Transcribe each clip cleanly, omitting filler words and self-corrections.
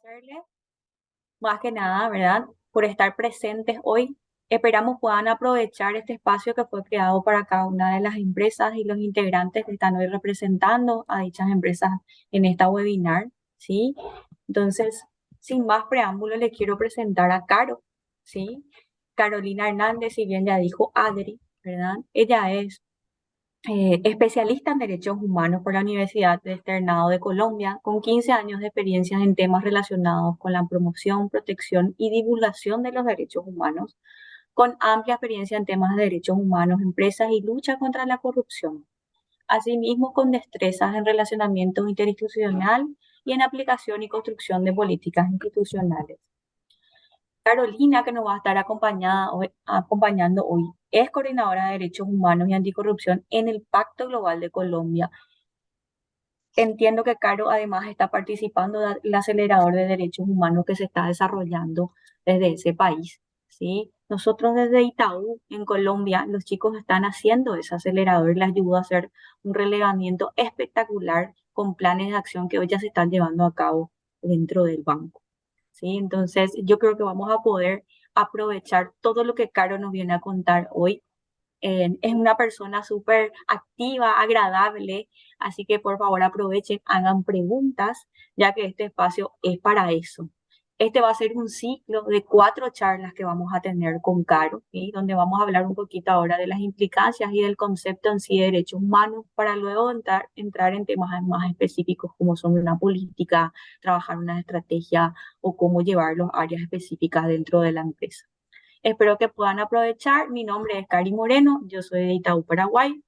agradecerle más que nada, ¿verdad? Por estar presentes hoy. Esperamos puedan aprovechar este espacio que fue creado para cada una de las empresas y los integrantes que están hoy representando a dichas empresas en esta webinar, ¿sí? Entonces, sin más preámbulo, le quiero presentar a Caro, ¿sí? Carolina Hernández, si bien ya dijo Adri, ¿verdad? Ella es especialista en derechos humanos por la Universidad de Externado de Colombia, con 15 años de experiencia en temas relacionados con la promoción, protección y divulgación de los derechos humanos, con amplia experiencia en temas de derechos humanos, empresas y lucha contra la corrupción. Asimismo, con destrezas en relacionamiento interinstitucional y en aplicación y construcción de políticas institucionales. Carolina, que nos va a estar acompañando hoy, es coordinadora de Derechos Humanos y Anticorrupción en el Pacto Global de Colombia. Entiendo que Caro además está participando del acelerador de derechos humanos que se está desarrollando desde ese país, ¿sí? Nosotros desde Itaú, en Colombia, los chicos están haciendo ese acelerador y les ayuda a hacer un relevamiento espectacular con planes de acción que hoy ya se están llevando a cabo dentro del banco, ¿sí? Entonces, yo creo que vamos a poder aprovechar todo lo que Caro nos viene a contar hoy. Es una persona súper activa, agradable, así que por favor aprovechen, hagan preguntas, ya que este espacio es para eso. Este va a ser un ciclo de 4 charlas que vamos a tener con Caro, ¿sí? Donde vamos a hablar un poquito ahora de las implicancias y del concepto en sí de derechos humanos, para luego entrar en temas más específicos como son una política, trabajar una estrategia o cómo llevar las áreas específicas dentro de la empresa. Espero que puedan aprovechar. Mi nombre es Cari Moreno, yo soy de Itaú, Paraguay.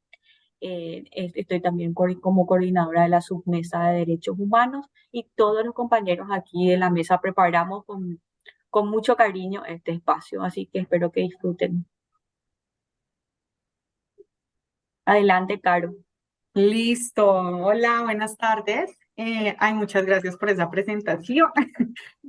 Estoy también como coordinadora de la submesa de derechos humanos y todos los compañeros aquí de la mesa preparamos con mucho cariño este espacio, así que espero que disfruten. Adelante, Caro. Listo. Hola, buenas tardes. Muchas gracias por esa presentación.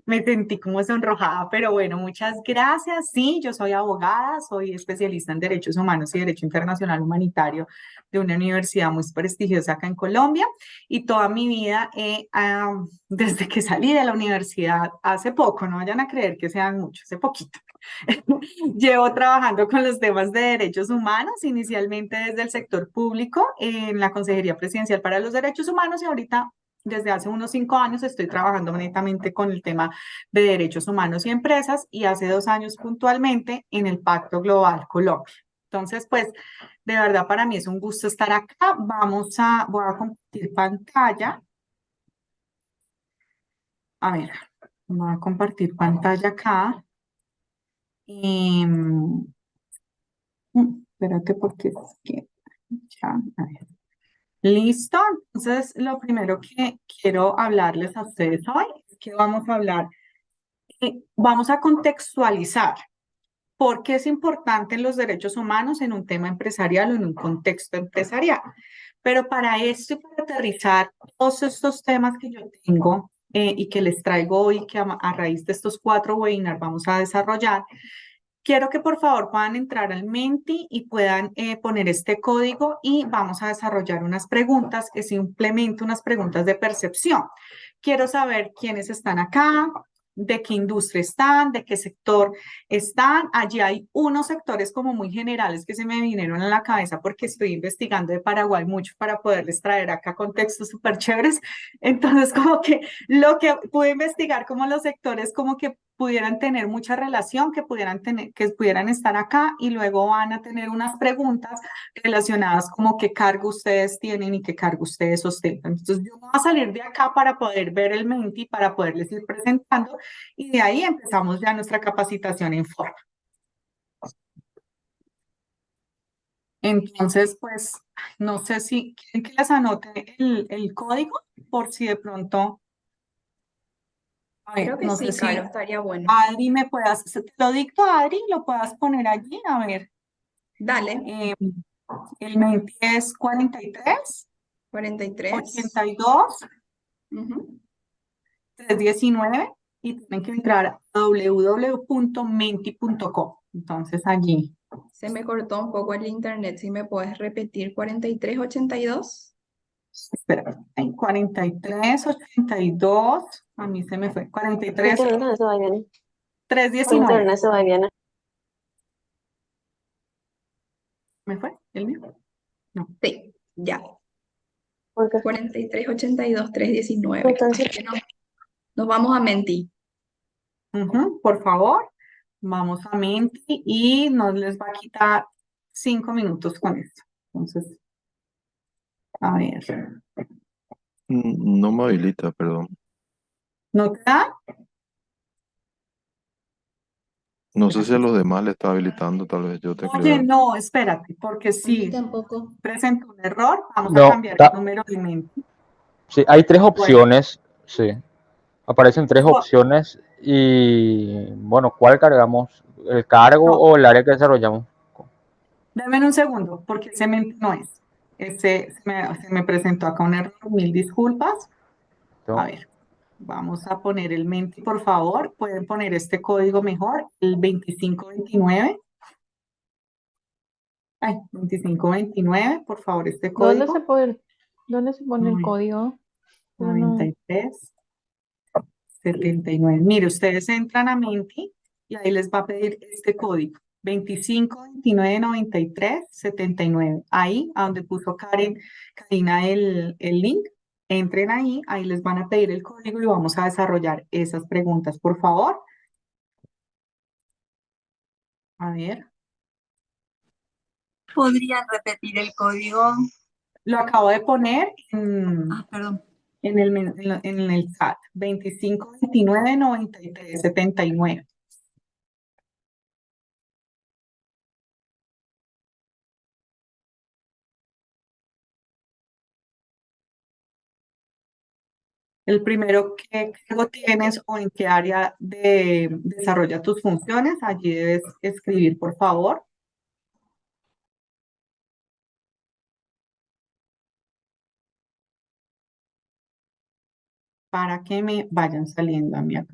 Me sentí como sonrojada, pero bueno, muchas gracias. Sí, yo soy abogada, soy especialista en derechos humanos y derecho internacional humanitario de una universidad muy prestigiosa acá en Colombia y toda mi vida, desde que salí de la universidad hace poco, no vayan a creer que sean muchos, hace poquito. Llevo trabajando con los temas de derechos humanos, inicialmente desde el sector público, en la Consejería Presidencial para los Derechos Humanos y ahorita, desde hace unos 5 años, estoy trabajando netamente con el tema de derechos humanos y empresas y hace 2 años puntualmente en el Pacto Global Colombia. Entonces, pues, de verdad para mí es un gusto estar acá. Voy a compartir pantalla. A ver, voy a compartir pantalla acá. Y, espérate porque es que ya, a ver. Listo. Entonces, lo primero que quiero hablarles a ustedes hoy es que vamos a contextualizar por qué es importante los derechos humanos en un tema empresarial o en un contexto empresarial. Pero para esto y para aterrizar todos estos temas que yo tengo y que les traigo hoy, que a raíz de estos 4 webinars vamos a desarrollar, quiero que por favor puedan entrar al Menti y puedan poner este código y vamos a desarrollar unas preguntas, que simplemente unas preguntas de percepción. Quiero saber quiénes están acá, de qué industria están, de qué sector están. Allí hay unos sectores como muy generales que se me vinieron a la cabeza porque estoy investigando de Paraguay mucho para poderles traer acá contextos súper chéveres. Entonces, como que lo que pude investigar como los sectores como que pudieran tener mucha relación, que pudieran estar acá y luego van a tener unas preguntas relacionadas como qué cargo ustedes tienen y qué cargo ustedes ostentan. Entonces yo voy a salir de acá para poder ver el Menti, para poderles ir presentando y de ahí empezamos ya nuestra capacitación en forma. Entonces, pues, no sé si quieren que les anote el código por si de pronto, a ver, Creo que no sé sí, Caro, si estaría bueno. Adri te lo dicto Adri, lo puedas poner allí, a ver. Dale, Eh, el Menti es 43 43. 82 Ujú. 319 y tienen que entrar a www.menti.com. Entonces allí. Se me cortó un poco el internet. Si me puedes repetir, 4382. Espera, en 43, 82, a mí se me fue, 43, Internet se va y viene. 319, Internet se va y viene. ¿me fue el mío? No. Sí, ya. Porque 43, 82, 319. Entonces- Así que nos vamos a Menti. Ujú, por favor, vamos a Menti y nos les va a quitar 5 minutos con esto. Entonces, a ver, No me habilita, perdón. ¿no te da? No sé si a los demás le está habilitando, tal vez yo Oye, tecleo. no, espérate, porque A mí sí tampoco. presenta un error, vamos a No, cambiar el número de Menti. sí, hay tres Bueno, opciones, sí. Aparecen tres so- opciones y, bueno, ¿cuál cargamos? ¿El cargo no, o el área que desarrollamos? dame un segundo, porque ese Menti no es. Se me presentó acá un error, mil disculpas. A ver, vamos a poner el Menti, por favor. Pueden poner este código mejor, el 2529. Ay, 2529, por favor, este ¿Dónde se código. puede, dónde se pone el Ay, código? Pero no. 93, 79. Mire, ustedes entran a Menti y ahí les va a pedir este código. 25299379. Ahí, a donde puso Karina el link, entren ahí les van a pedir el código y vamos a desarrollar esas preguntas, por favor. A ver, ¿Podrían repetir el código? lo acabo de poner Ah, perdón. en el chat. 25299379. El primero, ¿qué cargo tienes o en qué área desarrolla tus funciones? Allí debes escribir, por favor. Para que me vayan saliendo a mí acá.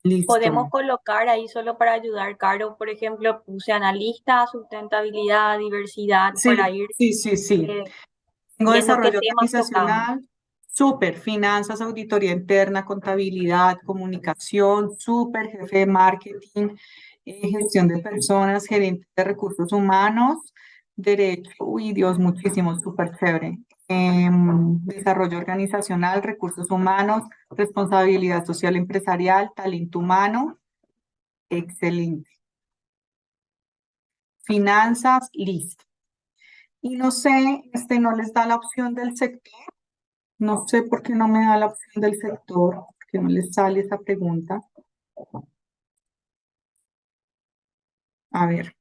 Listo. Podemos colocar ahí solo para ayudar, Caro, por ejemplo, puse analista, sustentabilidad, diversidad, Sí, para ir sí. eh, Tengo viendo qué desarrollo temas tocamos. organizacional, súper, finanzas, auditoría interna, contabilidad, comunicación, súper, jefe de marketing, gestión de personas, gerente de recursos humanos, derecho, uy Dios, muchísimo, súper chévere. Desarrollo organizacional, recursos humanos, responsabilidad social empresarial, talento humano, excelente. Finanzas, listo. Y no sé, no les da la opción del sector. No sé por qué no me da la opción del sector, que no les sale esa pregunta. A ver.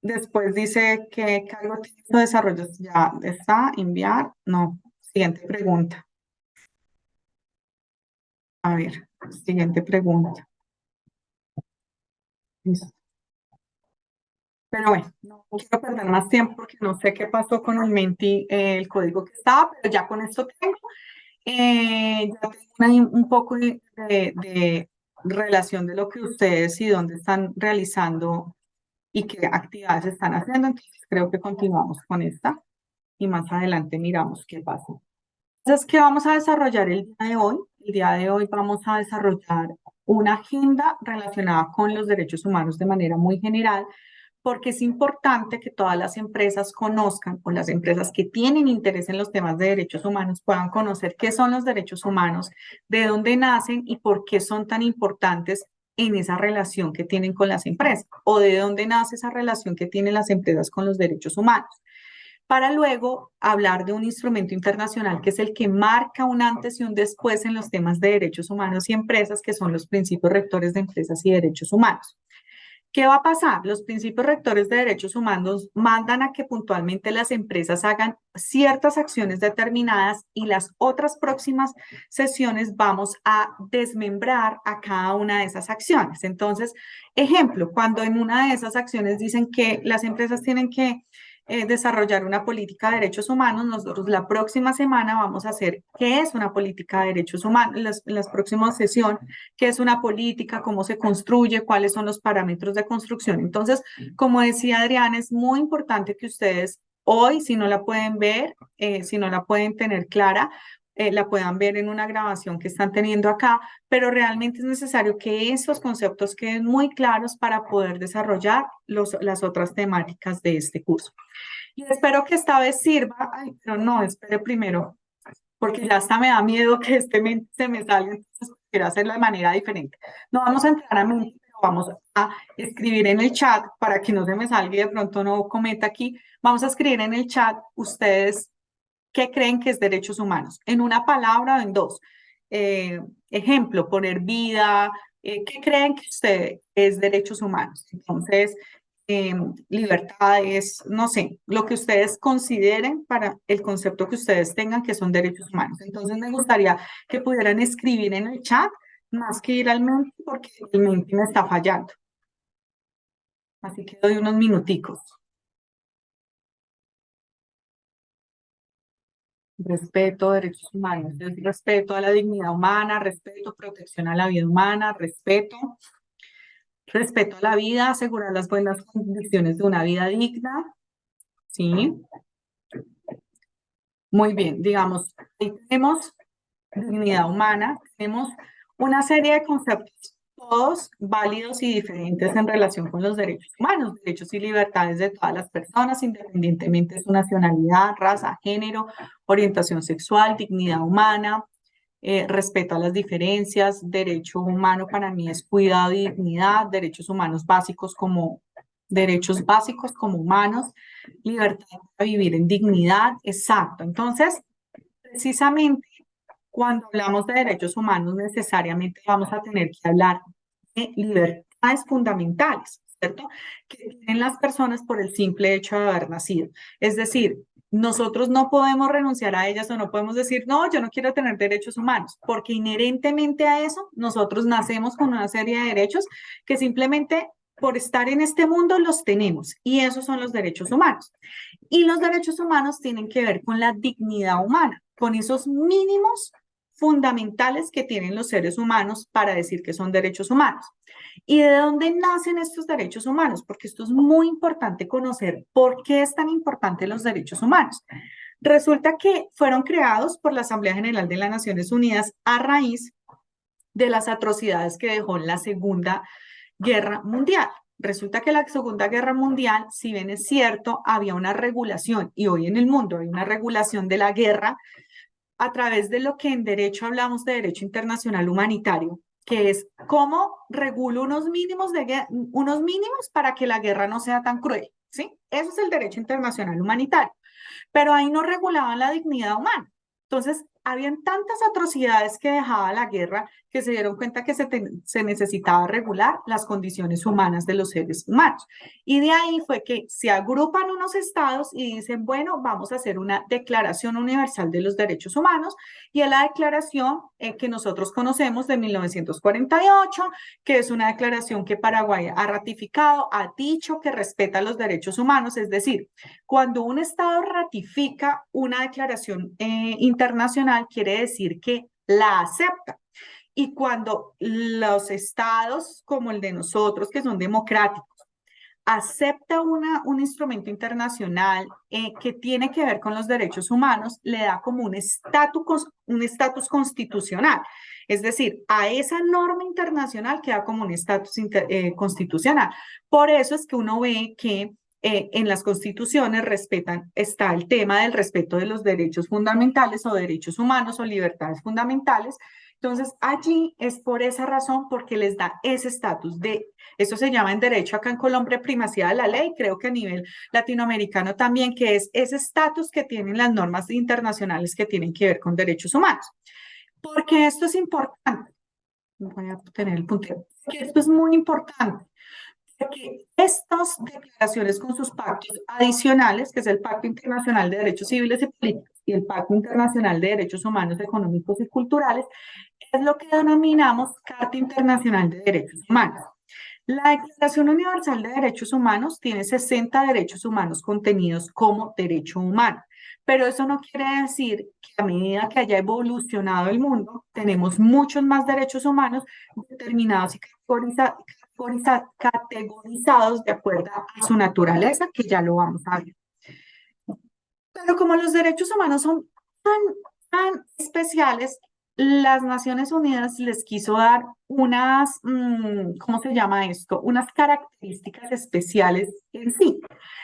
Después dice que cargo técnico de desarrollo ya está, enviar. No, siguiente pregunta. A ver, siguiente pregunta. Listo. Pero bueno, no quiero perder más tiempo porque no sé qué pasó con el Menti, el código que estaba, pero ya con esto tengo. Ya tengo un poco de relación de lo que ustedes y dónde están realizando y qué actividades están haciendo. Entonces creo que continuamos con esta y más adelante miramos qué pasa. Entonces, ¿qué vamos a desarrollar el día de hoy? El día de hoy vamos a desarrollar una agenda relacionada con los derechos humanos de manera muy general, porque es importante que todas las empresas conozcan, o las empresas que tienen interés en los temas de derechos humanos puedan conocer qué son los derechos humanos, de dónde nacen y por qué son tan importantes en esa relación que tienen con las empresas, o de dónde nace esa relación que tienen las empresas con los derechos humanos, para luego hablar de un instrumento internacional que es el que marca un antes y un después en los temas de derechos humanos y empresas, que son los principios rectores de empresas y derechos humanos. ¿Qué va a pasar? Los principios rectores de derechos humanos mandan a que puntualmente las empresas hagan ciertas acciones determinadas y las otras próximas sesiones vamos a desmembrar a cada una de esas acciones. Entonces, ejemplo, cuando en una de esas acciones dicen que las empresas tienen que desarrollar una política de derechos humanos. Nosotros la próxima semana vamos a hacer qué es una política de derechos humanos, en las próximas sesión, qué es una política, cómo se construye, cuáles son los parámetros de construcción. Entonces, como decía Adriana, es muy importante que ustedes hoy, si no la pueden ver, si no la pueden tener clara, la puedan ver en una grabación que están teniendo acá, pero realmente es necesario que esos conceptos queden muy claros para poder desarrollar las otras temáticas de este curso. Y espero que esta vez sirva. Ay, pero no, espere primero, porque ya hasta me da miedo que se me salga, entonces quiero hacerlo de manera diferente. No vamos a entrar a Menti, pero vamos a escribir en el chat para que no se me salga y de pronto no cometa aquí. Vamos a escribir en el chat ustedes qué creen que es derechos humanos, en una palabra o en dos. Ejemplo, poner vida, ¿qué creen que usted es derechos humanos? Entonces, libertades, no sé, lo que ustedes consideren para el concepto que ustedes tengan que son derechos humanos. Entonces, me gustaría que pudieran escribir en el chat más que ir al Menti, porque el Menti me está fallando. Así que doy unos minuticos. Respeto, derechos humanos, es respeto a la dignidad humana, respeto, protección a la vida humana, respeto a la vida, asegurar las buenas condiciones de una vida digna, ¿sí? Muy bien, digamos, ahí tenemos dignidad humana, tenemos una serie de conceptos, todos válidos y diferentes en relación con los derechos humanos, derechos y libertades de todas las personas, independientemente de su nacionalidad, raza, género, orientación sexual, dignidad humana, respeto a las diferencias, derecho humano para mí es cuidado y dignidad, derechos humanos básicos como derechos básicos como humanos, libertad para vivir en dignidad, exacto. Entonces, precisamente cuando hablamos de derechos humanos, necesariamente vamos a tener que hablar de libertades fundamentales, ¿cierto? Que tienen las personas por el simple hecho de haber nacido. Es decir, nosotros no podemos renunciar a ellas o no podemos decir, no, yo no quiero tener derechos humanos, porque inherentemente a eso, nosotros nacemos con una serie de derechos que simplemente por estar en este mundo los tenemos, y esos son los derechos humanos. Y los derechos humanos tienen que ver con la dignidad humana, con esos mínimos fundamentales que tienen los seres humanos para decir que son derechos humanos. ¿Y de dónde nacen estos derechos humanos? Porque esto es muy importante conocer por qué es tan importante los derechos humanos. Resulta que fueron creados por la Asamblea General de las Naciones Unidas a raíz de las atrocidades que dejó la Segunda Guerra Mundial. Resulta que la Segunda Guerra Mundial, si bien es cierto, había una regulación, y hoy en el mundo hay una regulación de la guerra a través de lo que en derecho hablamos de derecho internacional humanitario, que es cómo regulo unos mínimos para que la guerra no sea tan cruel, ¿sí? Eso es el derecho internacional humanitario. Pero ahí no regulaban la dignidad humana. Entonces, habían tantas atrocidades que dejaba la guerra que se dieron cuenta que se necesitaba regular las condiciones humanas de los seres humanos. Y de ahí fue que se agrupan unos estados y dicen, bueno, vamos a hacer una Declaración Universal de los Derechos Humanos, y es la declaración que nosotros conocemos de 1948, que es una declaración que Paraguay ha ratificado, ha dicho que respeta los derechos humanos, es decir, cuando un estado ratifica una declaración internacional, quiere decir que la acepta. Y cuando los estados como el de nosotros, que son democráticos, acepta un instrumento internacional que tiene que ver con los derechos humanos, le da como un estatus constitucional. Es decir, a esa norma internacional queda como un estatus constitucional. Por eso es que uno ve que en las constituciones está el tema del respeto de los derechos fundamentales o derechos humanos o libertades fundamentales. Entonces, allí es por esa razón, porque les da ese estatus de, eso se llama en derecho acá en Colombia primacía de la ley, creo que a nivel latinoamericano también, que es ese estatus que tienen las normas internacionales que tienen que ver con derechos humanos. Porque esto es importante, voy a tener el puntero, que esto es muy importante, porque estas declaraciones con sus pactos adicionales, que es el Pacto Internacional de Derechos Civiles y Políticos y el Pacto Internacional de Derechos Humanos, Económicos y Culturales, es lo que denominamos Carta Internacional de Derechos Humanos. La Declaración Universal de Derechos Humanos tiene 60 derechos humanos contenidos como derecho humano, pero eso no quiere decir que a medida que haya evolucionado el mundo, tenemos muchos más derechos humanos determinados y categorizados de acuerdo a su naturaleza, que ya lo vamos a ver. Pero como los derechos humanos son tan especiales, las Naciones Unidas les quiso dar unas, ¿cómo se llama esto? Unas características especiales en sí.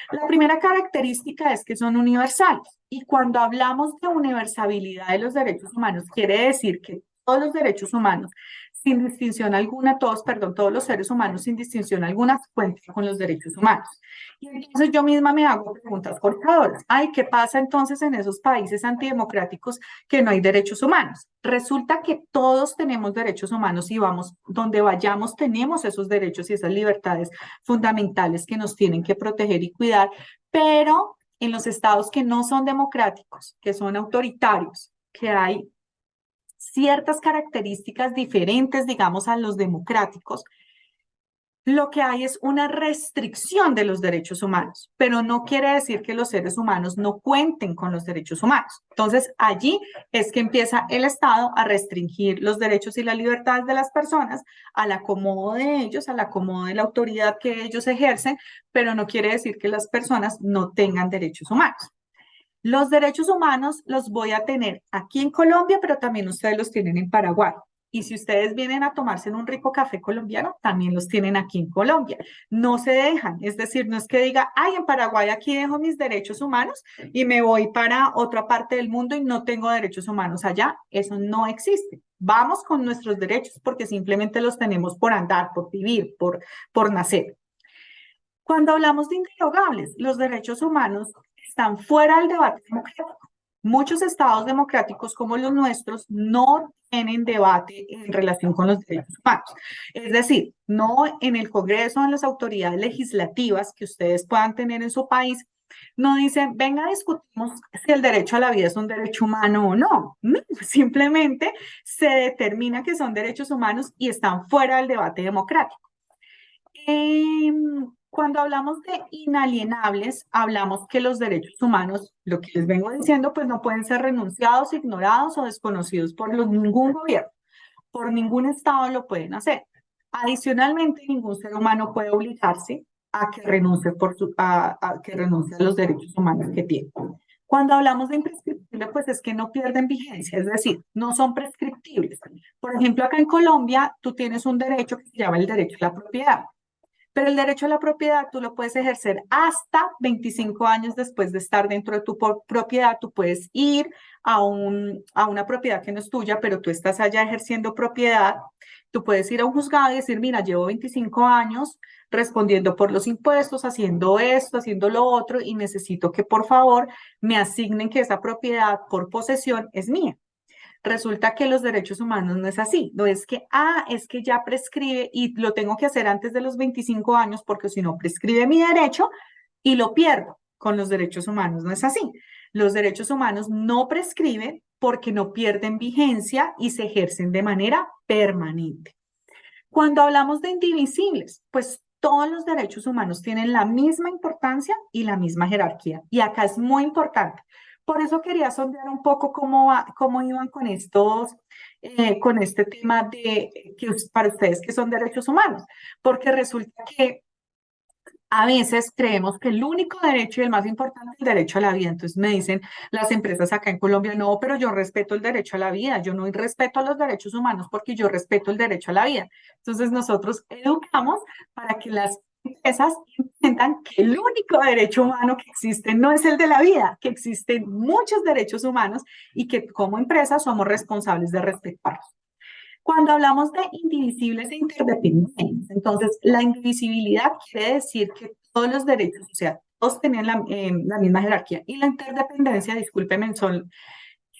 La primera característica es que son universales. Y cuando hablamos de universalidad de los derechos humanos, quiere decir que todos los derechos humanos, sin distinción alguna, todos los seres humanos sin distinción alguna, cuentan con los derechos humanos. Y entonces yo misma me hago preguntas forzadoras. Ay, ¿qué pasa entonces en esos países antidemocráticos que no hay derechos humanos? Resulta que todos tenemos derechos humanos y vamos, donde vayamos tenemos esos derechos y esas libertades fundamentales que nos tienen que proteger y cuidar, pero en los estados que no son democráticos, que son autoritarios, que hay ciertas características diferentes, digamos, a los democráticos, lo que hay es una restricción de los derechos humanos, pero no quiere decir que los seres humanos no cuenten con los derechos humanos. Entonces, allí es que empieza el Estado a restringir los derechos y las libertades de las personas al acomodo de ellos, al acomodo de la autoridad que ellos ejercen, pero no quiere decir que las personas no tengan derechos humanos. Los derechos humanos los voy a tener aquí en Colombia, pero también ustedes los tienen en Paraguay. Y si ustedes vienen a tomarse en un rico café colombiano, también los tienen aquí en Colombia. No se dejan, es decir, no es que diga, ay, en Paraguay aquí dejo mis derechos humanos y me voy para otra parte del mundo y no tengo derechos humanos allá. Eso no existe. Vamos con nuestros derechos porque simplemente los tenemos por andar, por vivir, por nacer. Cuando hablamos de indirogables, los derechos humanos están fuera del debate democrático. Muchos estados democráticos como los nuestros no tienen debate en relación con los derechos humanos. Es decir, no en el Congreso, en las autoridades legislativas que ustedes puedan tener en su país, no dicen, venga, discutimos si el derecho a la vida es un derecho humano o no. No, simplemente se determina que son derechos humanos y están fuera del debate democrático. Cuando hablamos de inalienables, hablamos que los derechos humanos, lo que les vengo diciendo, pues no pueden ser renunciados, ignorados o desconocidos por ningún gobierno, por ningún estado lo pueden hacer. Adicionalmente, ningún ser humano puede obligarse a que renuncie, a que renuncie a los derechos humanos que tiene. Cuando hablamos de imprescriptible, pues es que no pierden vigencia, es decir, no son prescriptibles. Por ejemplo, acá en Colombia, tú tienes un derecho que se llama el derecho a la propiedad. Pero el derecho a la propiedad tú lo puedes ejercer hasta 25 años después de estar dentro de tu propiedad. Tú puedes ir a una propiedad que no es tuya, pero tú estás allá ejerciendo propiedad. Tú puedes ir a un juzgado y decir, mira, llevo 25 años respondiendo por los impuestos, haciendo esto, haciendo lo otro, y necesito que por favor me asignen que esa propiedad por posesión es mía. Resulta que los derechos humanos no es así, no es que, es que ya prescribe y lo tengo que hacer antes de los 25 años porque si no prescribe mi derecho y lo pierdo. Con los derechos humanos no es así. Los derechos humanos no prescriben porque no pierden vigencia y se ejercen de manera permanente. Cuando hablamos de indivisibles, pues todos los derechos humanos tienen la misma importancia y la misma jerarquía. Y acá es muy importante. Por eso quería sondear un poco cómo iban con con este tema de que para ustedes que son derechos humanos, porque resulta que a veces creemos que el único derecho y el más importante es el derecho a la vida. Entonces me dicen las empresas acá en Colombia, no, pero yo respeto el derecho a la vida, yo no respeto a los derechos humanos porque yo respeto el derecho a la vida. Entonces nosotros educamos para que las empresas entiendan que el único derecho humano que existe no es el de la vida, que existen muchos derechos humanos y que como empresas somos responsables de respetarlos. Cuando hablamos de indivisibles e interdependientes, entonces la indivisibilidad quiere decir que todos los derechos, o sea, todos tenían la misma jerarquía. Y la interdependencia, discúlpenme, son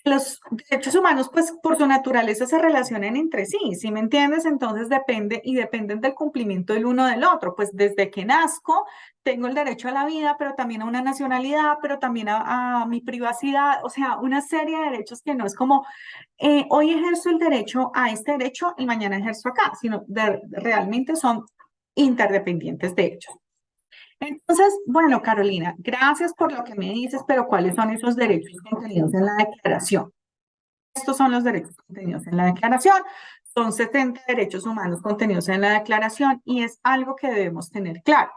los derechos humanos, pues por su naturaleza se relacionan entre sí, ¿sí me entiendes? Entonces dependen del cumplimiento del uno del otro. Pues desde que nazco tengo el derecho a la vida, pero también a una nacionalidad, pero también a mi privacidad, o sea, una serie de derechos que no es como hoy ejerzo el derecho a este derecho y mañana ejerzo acá, sino realmente son interdependientes de ellos. Entonces, bueno, Carolina, gracias por lo que me dices, pero ¿cuáles son esos derechos contenidos en la declaración? Estos son los derechos contenidos en la declaración. Son 70 derechos humanos contenidos en la declaración y es algo que debemos tener claro.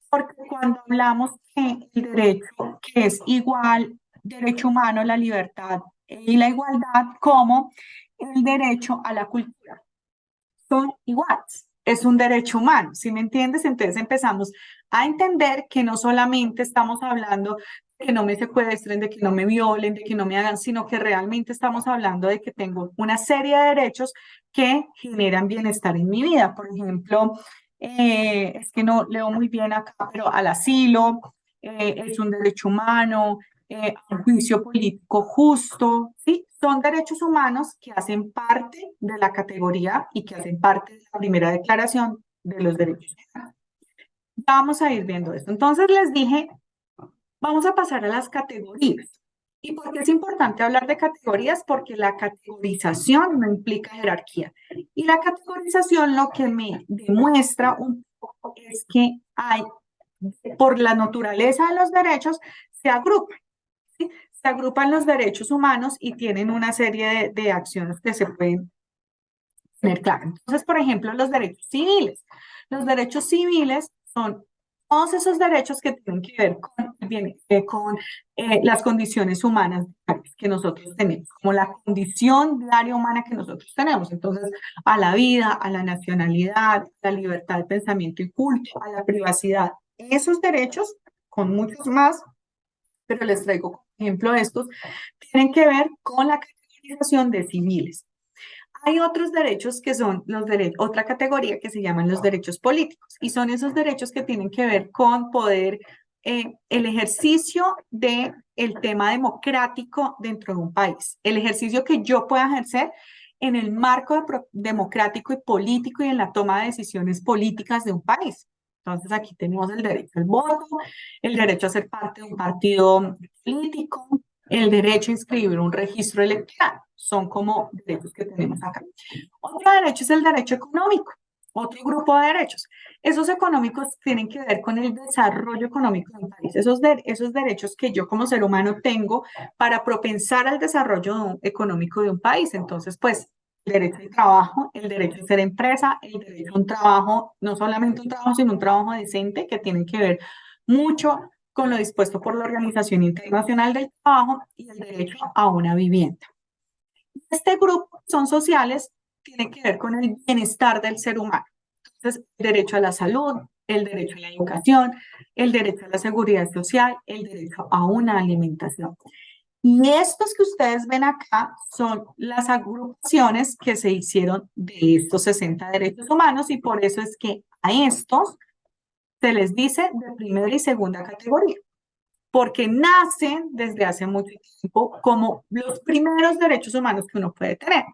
Porque cuando hablamos que el derecho que es igual, derecho humano, la libertad y la igualdad, como el derecho a la cultura, son iguales. Es un derecho humano, ¿sí me entiendes? Entonces empezamos a entender que no solamente estamos hablando de que no me secuestren, de que no me violen, de que no me hagan, sino que realmente estamos hablando de que tengo una serie de derechos que generan bienestar en mi vida. Por ejemplo, es que no leo muy bien acá, pero al asilo, es un derecho humano, un juicio político justo, ¿sí? Son derechos humanos que hacen parte de la categoría y que hacen parte de la primera declaración de los derechos humanos. Vamos a ir viendo esto. Entonces les dije, vamos a pasar a las categorías. ¿Y por qué es importante hablar de categorías? Porque la categorización no implica jerarquía. Y la categorización lo que me demuestra un poco es que hay, por la naturaleza de los derechos, se agrupan. ¿Sí? Se agrupan los derechos humanos y tienen una serie de acciones que se pueden tener claras. Entonces, por ejemplo, los derechos civiles. Los derechos civiles son todos esos derechos que tienen que ver con las condiciones humanas que nosotros tenemos, como la condición diaria humana que nosotros tenemos. Entonces, a la vida, a la nacionalidad, a la libertad de pensamiento y culto, a la privacidad. Esos derechos, con muchos más, pero les traigo como ejemplo estos, tienen que ver con la categorización de civiles. Hay otros derechos que son otra categoría que se llaman los derechos políticos y son esos derechos que tienen que ver con poder, el ejercicio del tema democrático dentro de un país, el ejercicio que yo pueda ejercer en el marco democrático y político y en la toma de decisiones políticas de un país. Entonces aquí tenemos el derecho al voto, el derecho a ser parte de un partido político, el derecho a inscribir un registro electoral. Son como derechos que tenemos acá. Otro derecho es el derecho económico, otro grupo de derechos. Esos económicos tienen que ver con el desarrollo económico de un país, esos derechos que yo como ser humano tengo para propensar al desarrollo económico de un país. Entonces, pues, el derecho al trabajo, el derecho a ser empresa, el derecho a un trabajo, no solamente un trabajo, sino un trabajo decente, que tienen que ver mucho con lo dispuesto por la Organización Internacional del Trabajo y el derecho a una vivienda. Este grupo son sociales, tiene que ver con el bienestar del ser humano. Entonces, el derecho a la salud, el derecho a la educación, el derecho a la seguridad social, el derecho a una alimentación. Y estos que ustedes ven acá son las agrupaciones que se hicieron de estos 60 derechos humanos y por eso es que a estos se les dice de primera y segunda categoría, porque nacen desde hace mucho tiempo como los primeros derechos humanos que uno puede tener.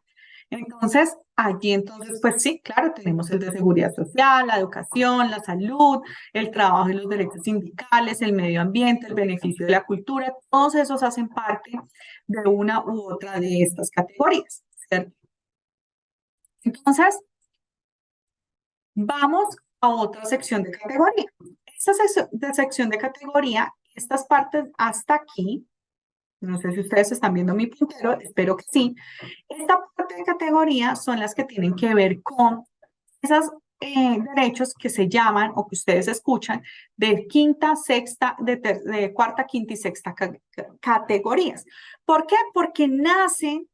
Entonces, allí entonces, pues sí, claro, tenemos el de seguridad social, la educación, la salud, el trabajo y los derechos sindicales, el medio ambiente, el beneficio de la cultura, todos esos hacen parte de una u otra de estas categorías, ¿cierto? Entonces, vamos a otra sección de categoría. Esta sección de categoría, estas partes hasta aquí, no sé si ustedes están viendo mi puntero, espero que sí. Esta parte de categoría son las que tienen que ver con esos derechos que se llaman o que ustedes escuchan de quinta, sexta, de cuarta, quinta y sexta categorías. ¿Por qué? Porque nacen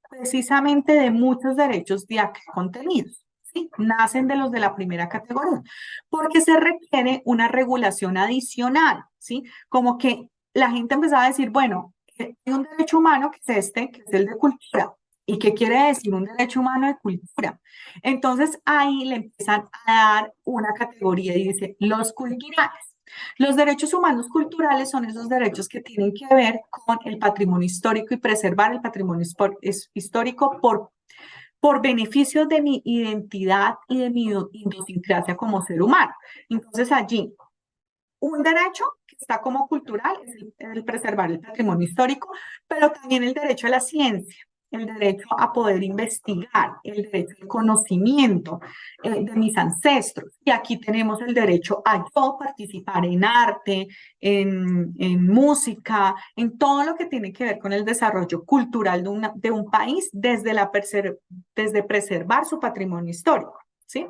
precisamente de muchos derechos de acá contenidos. ¿Sí? Nacen de los de la primera categoría, porque se requiere una regulación adicional, ¿sí? Como que la gente empezaba a decir, bueno, hay un derecho humano que es este, que es el de cultura. ¿Y qué quiere decir un derecho humano de cultura? Entonces ahí le empiezan a dar una categoría y dice, los culturales. Los derechos humanos culturales son esos derechos que tienen que ver con el patrimonio histórico y preservar el patrimonio histórico por beneficio de mi identidad y de mi idiosincrasia como ser humano. Entonces allí, un derecho que está como cultural es el preservar el patrimonio histórico, pero también el derecho a la ciencia, el derecho a poder investigar, el derecho al conocimiento de mis ancestros. Y aquí tenemos el derecho a yo participar en arte, en música, en todo lo que tiene que ver con el desarrollo cultural de un país desde preservar su patrimonio histórico, ¿sí?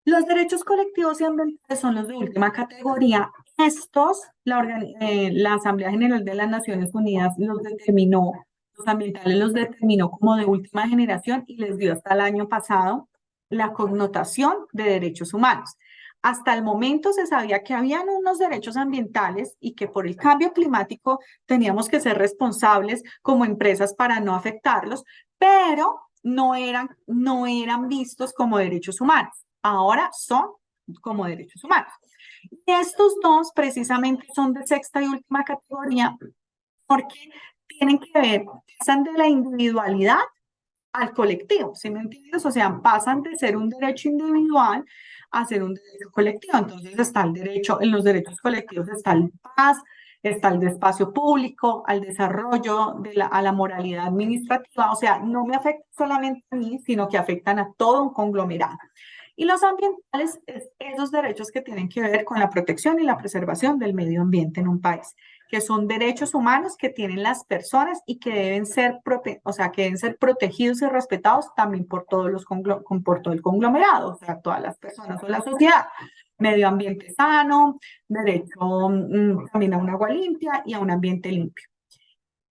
Los derechos colectivos y ambientales son los de última categoría. Estos, la Asamblea General de las Naciones Unidas los determinó, los ambientales los determinó como de última generación y les dio hasta el año pasado la connotación de derechos humanos. Hasta el momento se sabía que habían unos derechos ambientales y que por el cambio climático teníamos que ser responsables como empresas para no afectarlos, pero no eran vistos como derechos humanos. Ahora son como derechos humanos. Y estos dos precisamente son de sexta y última categoría porque tienen que ver, pasan de la individualidad al colectivo, ¿sí me entiendes? O sea, pasan de ser un derecho individual a ser un derecho colectivo. Entonces está el derecho, en los derechos colectivos está el paz, está el de espacio público, al desarrollo, a la moralidad administrativa. O sea, no me afecta solamente a mí, sino que afectan a todo un conglomerado. Y los ambientales, esos derechos que tienen que ver con la protección y la preservación del medio ambiente en un país, que son derechos humanos que tienen las personas y que deben ser, que deben ser protegidos y respetados también por todos por todo el conglomerado, o sea, todas las personas o la sociedad. Medio ambiente sano, derecho también a un agua limpia y a un ambiente limpio.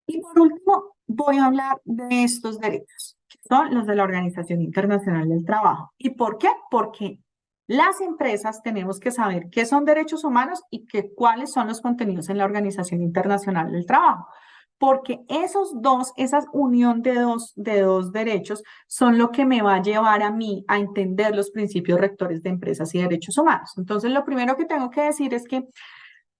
Y por último, voy a hablar de estos derechos, que son los de la Organización Internacional del Trabajo. ¿Y por qué? Porque las empresas tenemos que saber qué son derechos humanos y cuáles son los contenidos en la Organización Internacional del Trabajo. Porque esa unión de dos derechos son lo que me va a llevar a mí a entender los principios rectores de empresas y derechos humanos. Entonces, lo primero que tengo que decir es que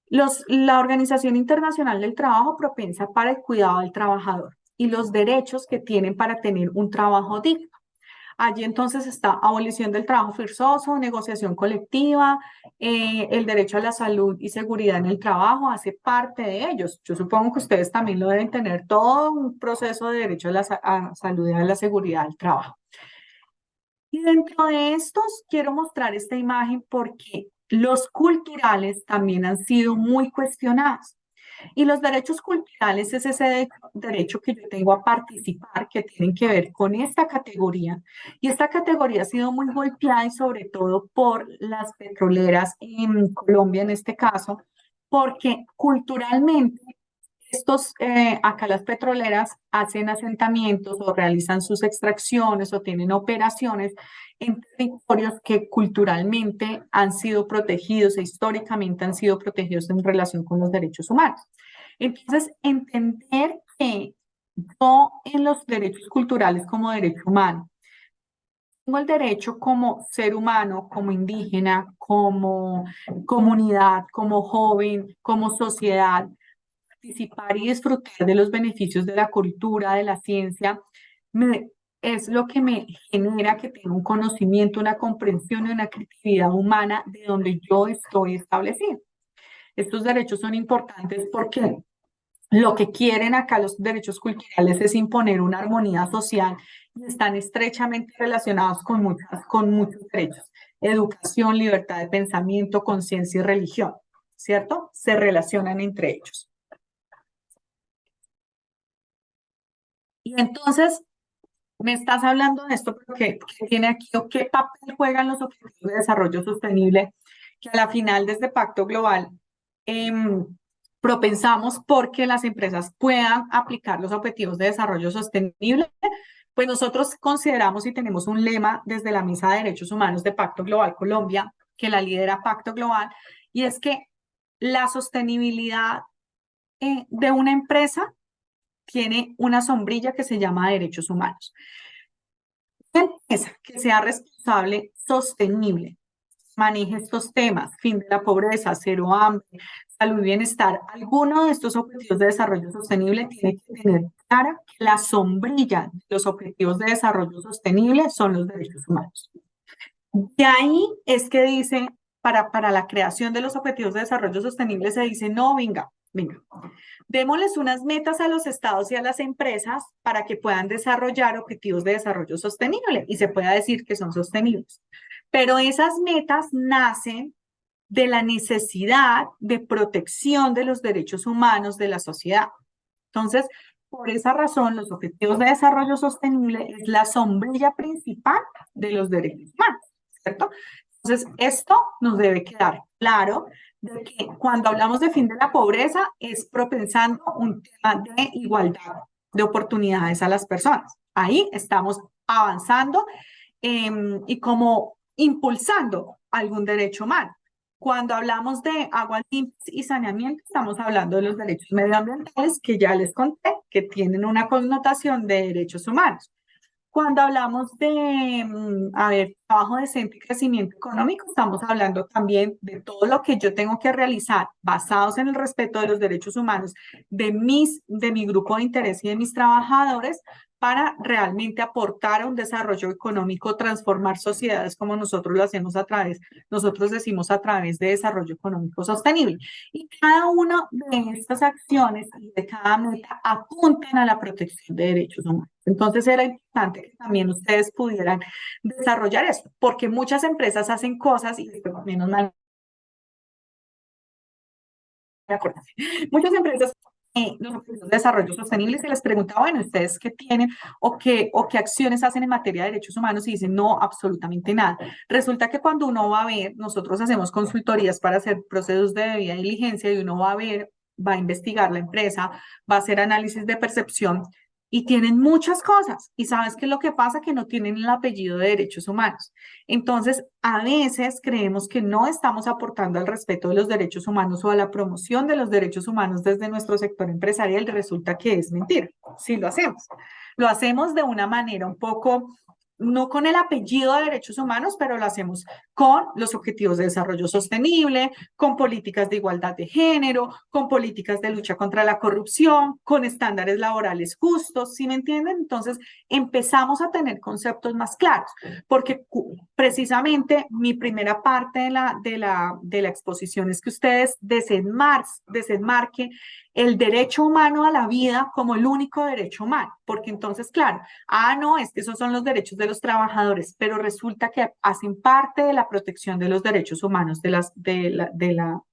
la Organización Internacional del Trabajo propensa para el cuidado del trabajador y los derechos que tienen para tener un trabajo digno. Allí entonces está abolición del trabajo forzoso, negociación colectiva, el derecho a la salud y seguridad en el trabajo hace parte de ellos. Yo supongo que ustedes también lo deben tener, todo un proceso de derecho a la salud y a la seguridad del trabajo. Y dentro de estos quiero mostrar esta imagen porque los culturales también han sido muy cuestionados. Y los derechos culturales es ese derecho que yo tengo a participar, que tienen que ver con esta categoría. Y esta categoría ha sido muy golpeada y sobre todo por las petroleras en Colombia en este caso, porque culturalmente acá las petroleras hacen asentamientos o realizan sus extracciones o tienen operaciones en territorios que culturalmente han sido protegidos e históricamente han sido protegidos en relación con los derechos humanos. Entonces, entender que yo en los derechos culturales como derecho humano, tengo el derecho como ser humano, como indígena, como comunidad, como joven, como sociedad, participar y disfrutar de los beneficios de la cultura, de la ciencia, es lo que me genera que tenga un conocimiento, una comprensión y una creatividad humana de donde yo estoy establecido. Estos derechos son importantes porque lo que quieren acá los derechos culturales es imponer una armonía social y están estrechamente relacionados con muchos derechos. Educación, libertad de pensamiento, conciencia y religión, ¿cierto? Se relacionan entre ellos. Y entonces, me estás hablando de esto, pero ¿qué tiene aquí o qué papel juegan los objetivos de desarrollo sostenible? Que a la final de este pacto global propensamos porque las empresas puedan aplicar los objetivos de desarrollo sostenible. Pues nosotros consideramos y tenemos un lema desde la Mesa de Derechos Humanos de Pacto Global Colombia, que la lidera Pacto Global, y es que la sostenibilidad de una empresa tiene una sombrilla que se llama derechos humanos. Una empresa que sea responsable, sostenible, maneje estos temas, fin de la pobreza, cero hambre, salud y bienestar, alguno de estos objetivos de desarrollo sostenible tiene que tener clara que la sombrilla de los objetivos de desarrollo sostenible son los derechos humanos. De ahí es que dice, para la creación de los objetivos de desarrollo sostenible se dice, no, venga, Venga, démosles unas metas a los estados y a las empresas para que puedan desarrollar objetivos de desarrollo sostenible y se pueda decir que son sostenibles. Pero esas metas nacen de la necesidad de protección de los derechos humanos de la sociedad. Entonces, por esa razón, los objetivos de desarrollo sostenible es la sombrilla principal de los derechos humanos, ¿cierto? Entonces, esto nos debe quedar claro de que cuando hablamos de fin de la pobreza es propensando un tema de igualdad de oportunidades a las personas. Ahí estamos avanzando y como impulsando algún derecho humano. Cuando hablamos de agua limpia y saneamiento, estamos hablando de los derechos medioambientales que ya les conté, que tienen una connotación de derechos humanos. Cuando hablamos de, trabajo decente y crecimiento económico, estamos hablando también de todo lo que yo tengo que realizar basados en el respeto de los derechos humanos de mi grupo de interés y de mis trabajadores para realmente aportar a un desarrollo económico, transformar sociedades como nosotros lo hacemos nosotros decimos a través de desarrollo económico sostenible. Y cada una de estas acciones y de cada meta apuntan a la protección de derechos humanos. Entonces era importante que también ustedes pudieran desarrollar esto, porque muchas empresas hacen cosas y menos mal, muchas empresas los objetivos de desarrollo sostenible se les pregunta, bueno, ¿ustedes qué tienen o qué acciones hacen en materia de derechos humanos? Y dicen, no, absolutamente nada. Resulta que cuando uno va a ver, nosotros hacemos consultorías para hacer procesos de debida diligencia y uno va a ver, va a investigar la empresa, va a hacer análisis de percepción y tienen muchas cosas. Y ¿sabes qué es lo que pasa? Que no tienen el apellido de derechos humanos. Entonces, a veces creemos que no estamos aportando al respeto de los derechos humanos o a la promoción de los derechos humanos desde nuestro sector empresarial y resulta que es mentira. Sí lo hacemos. Lo hacemos de una manera un poco, no con el apellido de derechos humanos, pero lo hacemos con los objetivos de desarrollo sostenible, con políticas de igualdad de género, con políticas de lucha contra la corrupción, con estándares laborales justos, ¿sí me entienden? Entonces empezamos a tener conceptos más claros, porque precisamente mi primera parte de la exposición es que ustedes desenmarquen el derecho humano a la vida como el único derecho humano, porque entonces, claro, no, es que esos son los derechos de los trabajadores, pero resulta que hacen parte de la protección de los derechos humanos de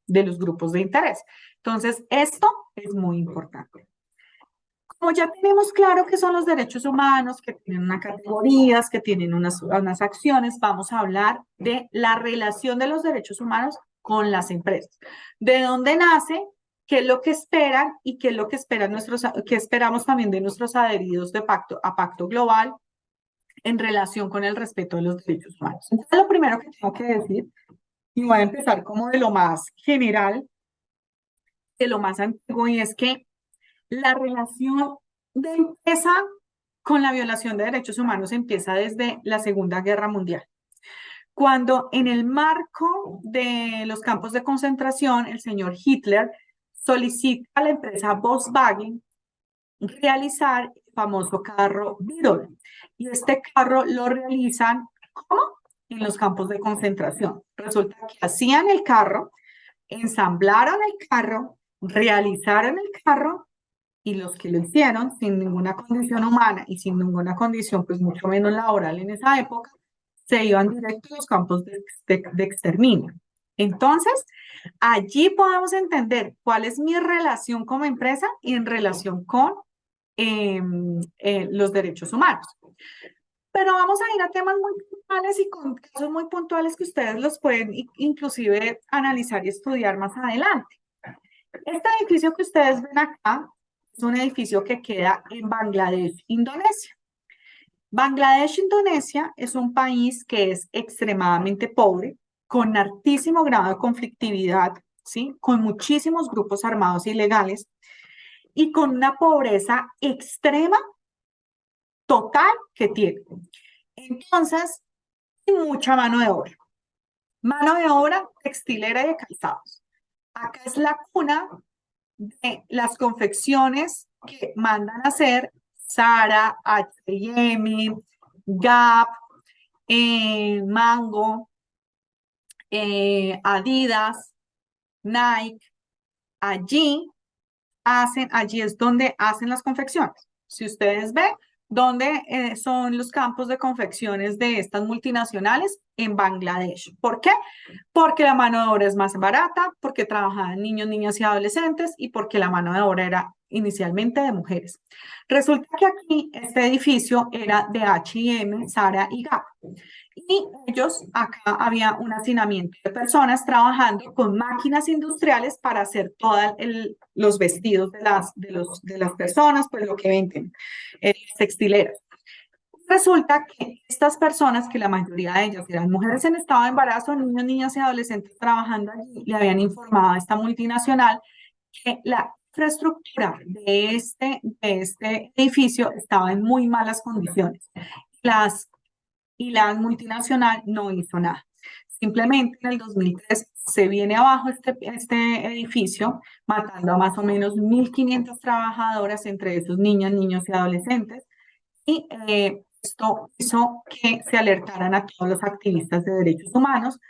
los grupos de interés. Entonces, esto es muy importante. Como ya tenemos claro qué son los derechos humanos, que tienen unas categorías, que tienen unas acciones, vamos a hablar de la relación de los derechos humanos con las empresas. ¿De dónde nace? ¿Qué es lo que esperan? Y qué es lo que qué esperamos también de nuestros adheridos a Pacto Global en relación con el respeto de los derechos humanos. Entonces, lo primero que tengo que decir, y voy a empezar como de lo más general, de lo más antiguo, y es que la relación de empresa con la violación de derechos humanos empieza desde la Segunda Guerra Mundial. Cuando en el marco de los campos de concentración, el señor Hitler solicita a la empresa Volkswagen realizar el famoso carro Beetle. Y este carro lo realizan, ¿cómo? En los campos de concentración. Resulta que hacían el carro, ensamblaron el carro, realizaron el carro y los que lo hicieron sin ninguna condición humana y sin ninguna condición, pues mucho menos laboral en esa época, se iban directo a los campos de exterminio. Entonces, allí podemos entender cuál es mi relación como empresa y en relación con los derechos humanos. Pero vamos a ir a temas muy puntuales y con casos muy puntuales que ustedes los pueden inclusive analizar y estudiar más adelante. Este edificio que ustedes ven acá es un edificio que queda en Bangladesh, Indonesia. Bangladesh, Indonesia es un país que es extremadamente pobre, con altísimo grado de conflictividad, ¿sí? Con muchísimos grupos armados ilegales y con una pobreza extrema total que tiene. Entonces, y mucha mano de obra. Mano de obra textilera y de calzados. Acá es la cuna de las confecciones que mandan a hacer Zara, H&M, Gap, Mango, Adidas, Nike. Allí allí es donde hacen las confecciones. Si ustedes ven, ¿dónde son los campos de confecciones de estas multinacionales? En Bangladesh. ¿Por qué? Porque la mano de obra es más barata, porque trabajaban niños, niñas y adolescentes y porque la mano de obra era inicialmente de mujeres. Resulta que aquí este edificio era de H&M, Zara y Gap. Y ellos, acá había un hacinamiento de personas trabajando con máquinas industriales para hacer todos los vestidos de las personas, pues lo que venden, textileras. Resulta que estas personas, que la mayoría de ellas eran mujeres en estado de embarazo, niños, niñas y adolescentes trabajando allí, le habían informado a esta multinacional que la infraestructura de este edificio estaba en muy malas condiciones. La multinacional no hizo nada. Simplemente en el 2003 se viene abajo este edificio, matando a más o menos 1.500 trabajadoras, entre esos niñas, niños y adolescentes. Y esto hizo que se alertaran a todos los activistas de derechos humanos,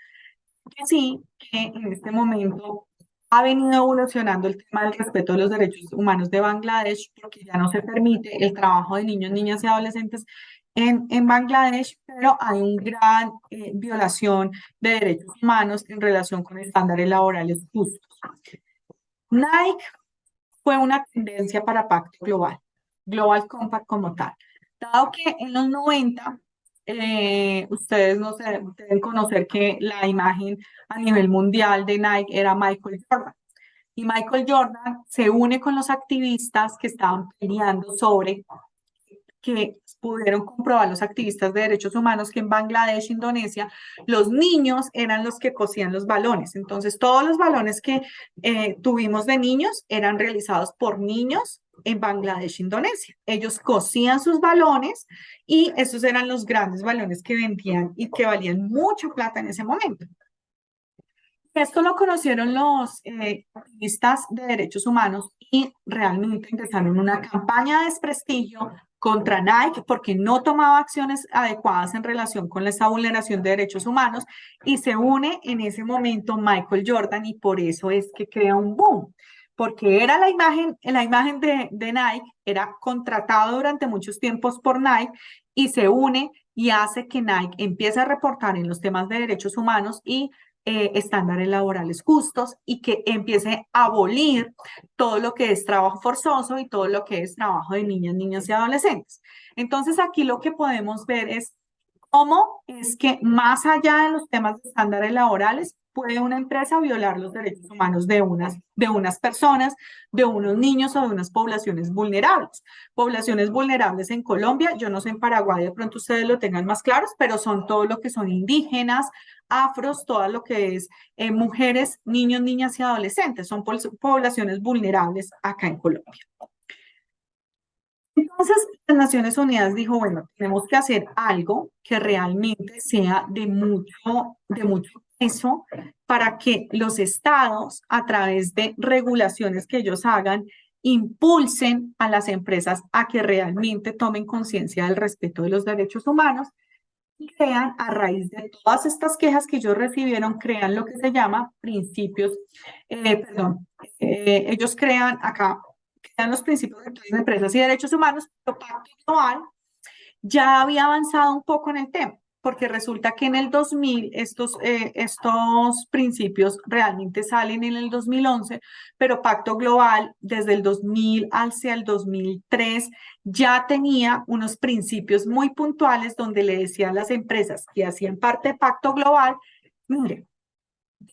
que sí, que en este momento ha venido evolucionando el tema del respeto de los derechos humanos de Bangladesh, porque ya no se permite el trabajo de niños, niñas y adolescentes en Bangladesh, pero hay una gran violación de derechos humanos en relación con estándares laborales justos. Nike fue una tendencia para Pacto Global, Global Compact como tal. Dado que en los 90, ustedes no sé, deben conocer que la imagen a nivel mundial de Nike era Michael Jordan. Y Michael Jordan se une con los activistas que estaban peleando sobre, que pudieron comprobar los activistas de derechos humanos, que en Bangladesh, Indonesia, los niños eran los que cosían los balones. Entonces, todos los balones que tuvimos de niños eran realizados por niños en Bangladesh, Indonesia. Ellos cosían sus balones y esos eran los grandes balones que vendían y que valían mucha plata en ese momento. Esto lo conocieron los activistas de derechos humanos y realmente empezaron una campaña de desprestigio contra Nike porque no tomaba acciones adecuadas en relación con esa vulneración de derechos humanos, y se une en ese momento Michael Jordan, y por eso es que crea un boom, porque era la imagen de Nike, era contratado durante muchos tiempos por Nike, y se une y hace que Nike empiece a reportar en los temas de derechos humanos y estándares laborales justos, y que empiece a abolir todo lo que es trabajo forzoso y todo lo que es trabajo de niñas, niños y adolescentes. Entonces aquí lo que podemos ver es cómo es que más allá de los temas de estándares laborales, puede una empresa violar los derechos humanos de unas personas, de unos niños o de unas poblaciones vulnerables. Poblaciones vulnerables en Colombia, yo no sé en Paraguay, de pronto ustedes lo tengan más claros, pero son todo lo que son indígenas, afros, todo lo que es mujeres, niños, niñas y adolescentes. Son poblaciones vulnerables acá en Colombia. Entonces, las Naciones Unidas dijo, bueno, tenemos que hacer algo que realmente sea de mucho peso para que los estados, a través de regulaciones que ellos hagan, impulsen a las empresas a que realmente tomen conciencia del respeto de los derechos humanos, y crean, a raíz de todas estas quejas que ellos recibieron, crean lo que se llama principios, ellos crean los principios rectores de empresas y derechos humanos, pero Pacto Global ya había avanzado un poco en el tema, porque resulta que en el 2000 estos principios realmente salen en el 2011, pero Pacto Global desde el 2000 hacia el 2003 ya tenía unos principios muy puntuales donde le decían a las empresas que hacían parte de Pacto Global, mire,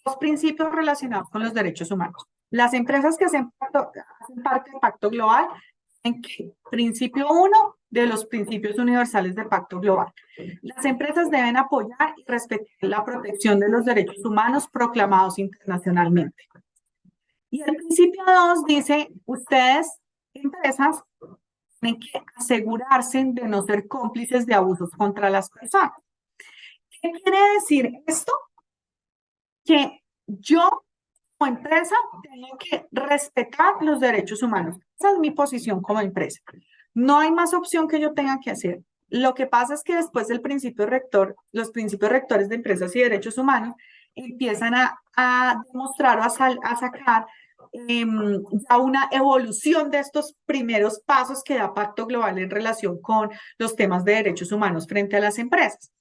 dos principios relacionados con los derechos humanos. Las empresas que hacen parte del Pacto Global, en que principio 1 de los principios universales del Pacto Global: las empresas deben apoyar y respetar la protección de los derechos humanos proclamados internacionalmente. Y el principio 2 dice, ustedes, empresas, tienen que asegurarse de no ser cómplices de abusos contra las personas. ¿Qué quiere decir esto? Que yo, como empresa, tengo que respetar los derechos humanos. Esa es mi posición como empresa. No hay más opción que yo tenga que hacer. Lo que pasa es que después del principio rector, los principios rectores de empresas y derechos humanos empiezan a demostrar o a sacar ya una evolución de estos primeros pasos que da Pacto Global en relación con los temas de derechos humanos frente a las empresas.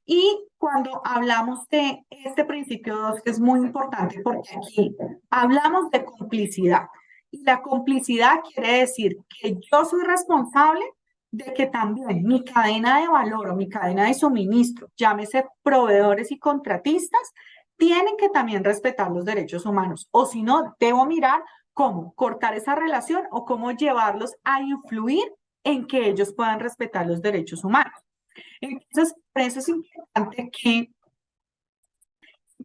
Y cuando hablamos de este principio 2, que es muy importante porque aquí hablamos de complicidad. Y la complicidad quiere decir que yo soy responsable de que también mi cadena de valor o mi cadena de suministro, llámese proveedores y contratistas, tienen que también respetar los derechos humanos. O si no, debo mirar cómo cortar esa relación o cómo llevarlos a influir en que ellos puedan respetar los derechos humanos. Entonces, por eso es importante que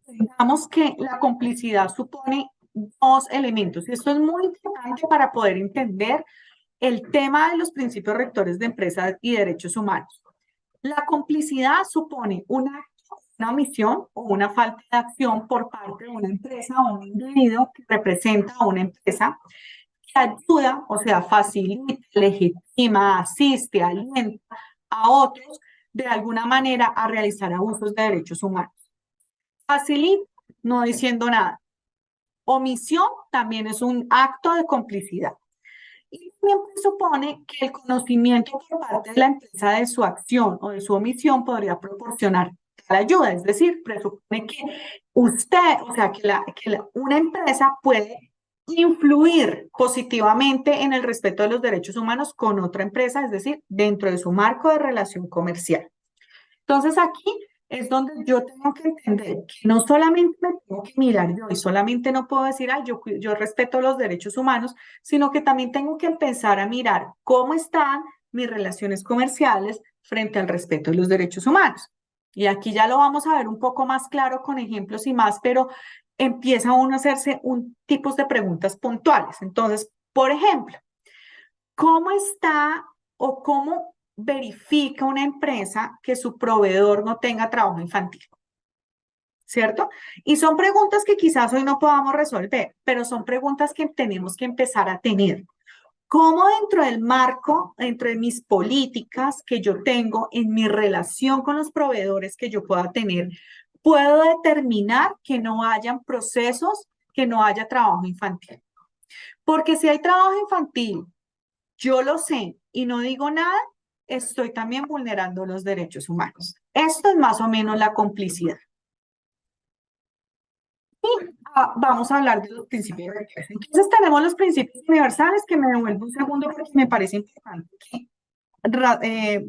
digamos que la complicidad supone dos elementos. Y esto es muy importante para poder entender el tema de los principios rectores de empresas y derechos humanos. La complicidad supone una omisión o una falta de acción por parte de una empresa o un individuo que representa a una empresa que ayuda, o sea, facilita, legitima, asiste, alienta a otros de alguna manera a realizar abusos de derechos humanos. Facilita, no diciendo nada. Omisión también es un acto de complicidad. Y también supone que el conocimiento por parte de la empresa de su acción o de su omisión podría proporcionar la ayuda. Es decir, presupone que usted, o sea, una empresa puede influir positivamente en el respeto de los derechos humanos con otra empresa, es decir, dentro de su marco de relación comercial. Entonces aquí es donde yo tengo que entender que no solamente me tengo que mirar yo y solamente no puedo decir, ay, yo respeto los derechos humanos, sino que también tengo que empezar a mirar cómo están mis relaciones comerciales frente al respeto de los derechos humanos. Y aquí ya lo vamos a ver un poco más claro con ejemplos y más, pero empieza uno a hacerse tipos de preguntas puntuales. Entonces, por ejemplo, ¿cómo está o cómo verifica una empresa que su proveedor no tenga trabajo infantil? ¿Cierto? Y son preguntas que quizás hoy no podamos resolver, pero son preguntas que tenemos que empezar a tener. ¿Cómo dentro del marco, dentro de mis políticas que yo tengo en mi relación con los proveedores que yo pueda tener, puedo determinar que no hayan procesos, que no haya trabajo infantil? Porque si hay trabajo infantil, yo lo sé y no digo nada, estoy también vulnerando los derechos humanos. Esto es más o menos la complicidad. Y vamos a hablar de los principios rectores. Entonces tenemos los principios universales, que me devuelvo un segundo porque me parece importante que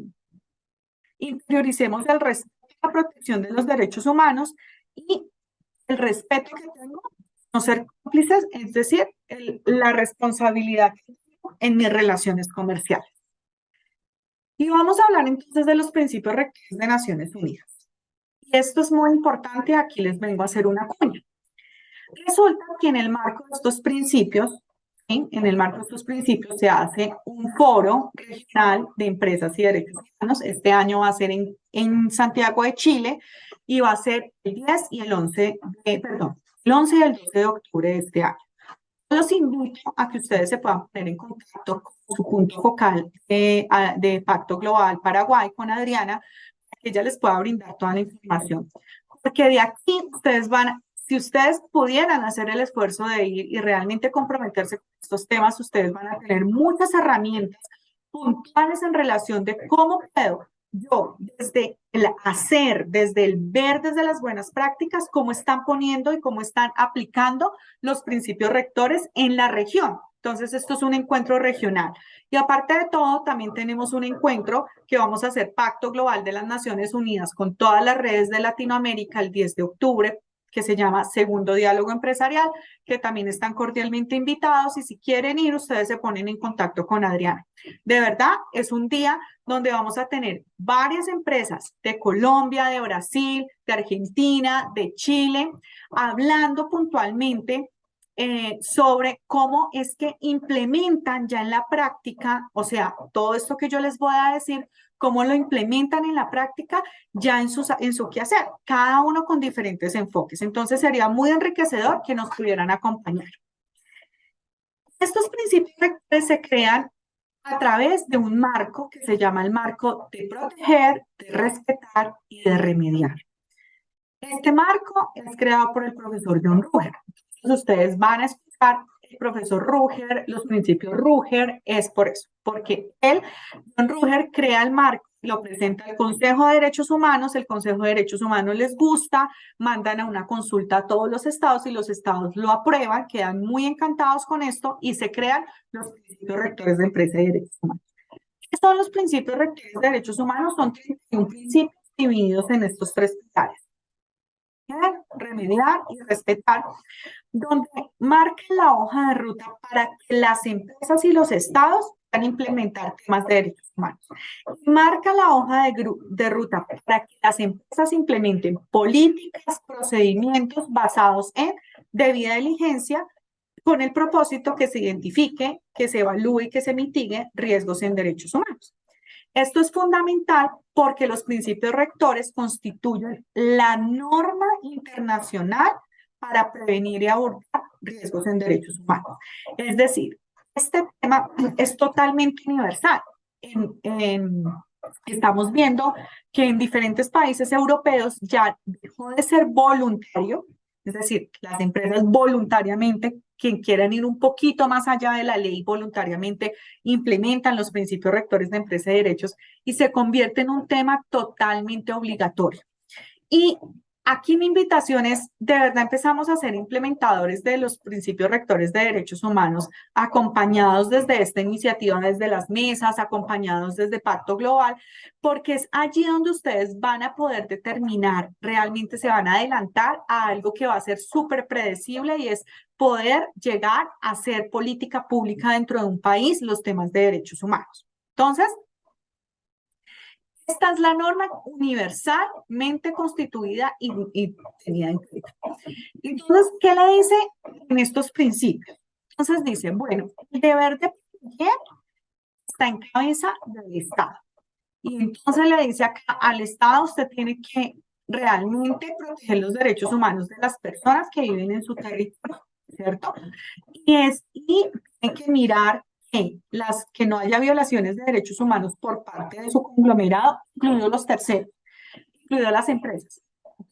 interioricemos el respeto a la protección de los derechos humanos y el respeto que tengo, no ser cómplices, es decir, la responsabilidad que tengo en mis relaciones comerciales. Y vamos a hablar entonces de los principios rectores de Naciones Unidas. Y esto es muy importante, aquí les vengo a hacer una cuña. Resulta que en el marco de estos principios, ¿sí? En el marco de estos principios se hace un foro regional de empresas y derechos humanos. Este año va a ser en Santiago de Chile y va a ser el 10 y el 11 el 11 y el 12 de octubre de este año. Los invito a que ustedes se puedan poner en contacto con su punto focal de Pacto Global Paraguay, con Adriana, para que ella les pueda brindar toda la información. Porque de aquí ustedes si ustedes pudieran hacer el esfuerzo de ir y realmente comprometerse con estos temas, ustedes van a tener muchas herramientas puntuales en relación de cómo puedo yo, desde el hacer, desde el ver, desde las buenas prácticas, cómo están poniendo y cómo están aplicando los principios rectores en la región. Entonces, esto es un encuentro regional. Y aparte de todo, también tenemos un encuentro que vamos a hacer Pacto Global de las Naciones Unidas con todas las redes de Latinoamérica el 10 de octubre, que se llama Segundo Diálogo Empresarial, que también están cordialmente invitados y si quieren ir, ustedes se ponen en contacto con Adriana. De verdad, es un día donde vamos a tener varias empresas de Colombia, de Brasil, de Argentina, de Chile, hablando puntualmente sobre cómo es que implementan ya en la práctica, o sea, todo esto que yo les voy a decir, cómo lo implementan en la práctica ya en su quehacer, cada uno con diferentes enfoques. Entonces sería muy enriquecedor que nos pudieran acompañar. Estos principios rectores se crean a través de un marco que se llama el marco de proteger, de respetar y de remediar. Este marco es creado por el profesor John Ruger. Entonces ustedes van a escuchar el profesor Ruger, los principios Ruger, es por eso, porque John Ruger crea el marco, lo presenta al Consejo de Derechos Humanos, el Consejo de Derechos Humanos les gusta, mandan a una consulta a todos los estados y los estados lo aprueban, quedan muy encantados con esto y se crean los principios rectores de empresa y derechos humanos. ¿Qué son los principios rectores de derechos humanos? Son 31 principios divididos en estos tres pilares: remediar y respetar, donde marca la hoja de ruta para que las empresas y los estados puedan implementar temas de derechos humanos. Marca la hoja de ruta para que las empresas implementen políticas, procedimientos basados en debida diligencia, con el propósito que se identifique, que se evalúe y que se mitiguen riesgos en derechos humanos. Esto es fundamental porque los principios rectores constituyen la norma internacional para prevenir y abordar riesgos en derechos humanos. Es decir, este tema es totalmente universal. Estamos viendo que en diferentes países europeos ya dejó de ser voluntario, es decir, las empresas voluntariamente, quien quieran ir un poquito más allá de la ley, voluntariamente implementan los principios rectores de empresa y derechos y se convierte en un tema totalmente obligatorio. Y aquí mi invitación es, de verdad empezamos a ser implementadores de los principios rectores de derechos humanos, acompañados desde esta iniciativa, desde las mesas, acompañados desde Pacto Global, porque es allí donde ustedes van a poder determinar, realmente se van a adelantar a algo que va a ser súper predecible y es poder llegar a hacer política pública dentro de un país los temas de derechos humanos. Entonces, esta es la norma universalmente constituida y tenida en cuenta. Entonces, ¿qué le dice en estos principios? Entonces dice, bueno, el deber de proteger está en cabeza del Estado. Y entonces le dice acá al Estado, usted tiene que realmente proteger los derechos humanos de las personas que viven en su territorio, ¿cierto? Y tiene que mirar que no haya violaciones de derechos humanos por parte de su conglomerado, incluidos los terceros, incluidas las empresas.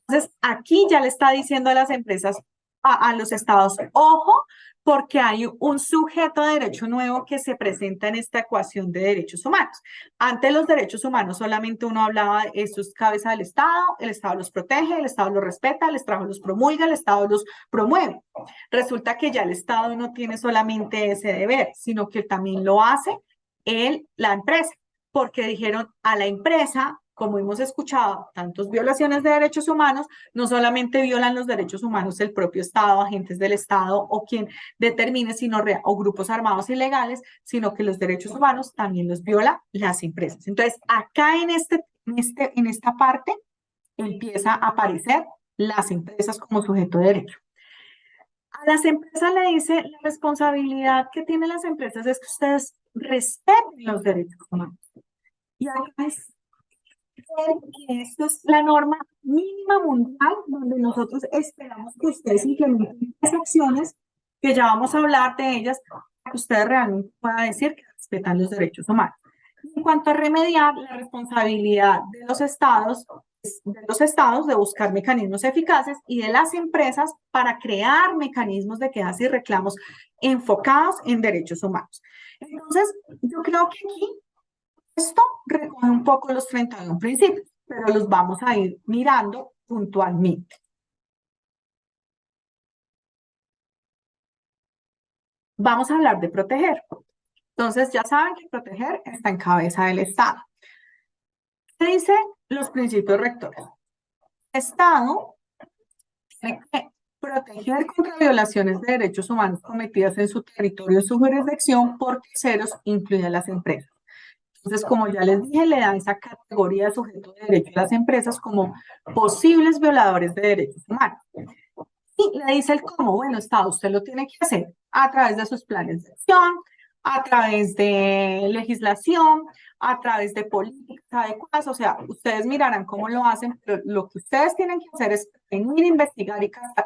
Entonces, aquí ya le está diciendo a las empresas, a los estados, ojo, porque hay un sujeto de derecho nuevo que se presenta en esta ecuación de derechos humanos. Antes los derechos humanos solamente uno hablaba de esto es cabeza del Estado, el Estado los protege, el Estado los respeta, el Estado los promulga, el Estado los promueve. Resulta que ya el Estado no tiene solamente ese deber, sino que también lo hace la empresa, porque dijeron a la empresa, como hemos escuchado, tantas violaciones de derechos humanos, no solamente violan los derechos humanos el propio Estado, agentes del Estado o quien determine, o grupos armados ilegales, sino que los derechos humanos también los viola las empresas. Entonces, acá en esta parte empieza a aparecer las empresas como sujeto de derecho. A las empresas le dice, la responsabilidad que tienen las empresas es que ustedes respeten los derechos humanos. Y acá es que esto es la norma mínima mundial donde nosotros esperamos que ustedes implementen las acciones que ya vamos a hablar de ellas, para que ustedes realmente puedan decir que respetan los derechos humanos. En cuanto a remediar, la responsabilidad de los estados de buscar mecanismos eficaces y de las empresas para crear mecanismos de quejas y reclamos enfocados en derechos humanos. Entonces, yo creo que aquí esto recoge un poco los 31 principios, pero los vamos a ir mirando puntualmente. Vamos a hablar de proteger. Entonces, ya saben que proteger está en cabeza del Estado. ¿Qué dice los principios rectores? El Estado tiene que proteger contra violaciones de derechos humanos cometidas en su territorio o su jurisdicción por terceros, incluidas las empresas. Entonces, como ya les dije, le da esa categoría de sujeto de derecho a las empresas como posibles violadores de derechos humanos. Y le dice el cómo, bueno, Estado, usted lo tiene que hacer a través de sus planes de acción, a través de legislación, a través de políticas adecuadas, o sea, ustedes mirarán cómo lo hacen, pero lo que ustedes tienen que hacer es venir, investigar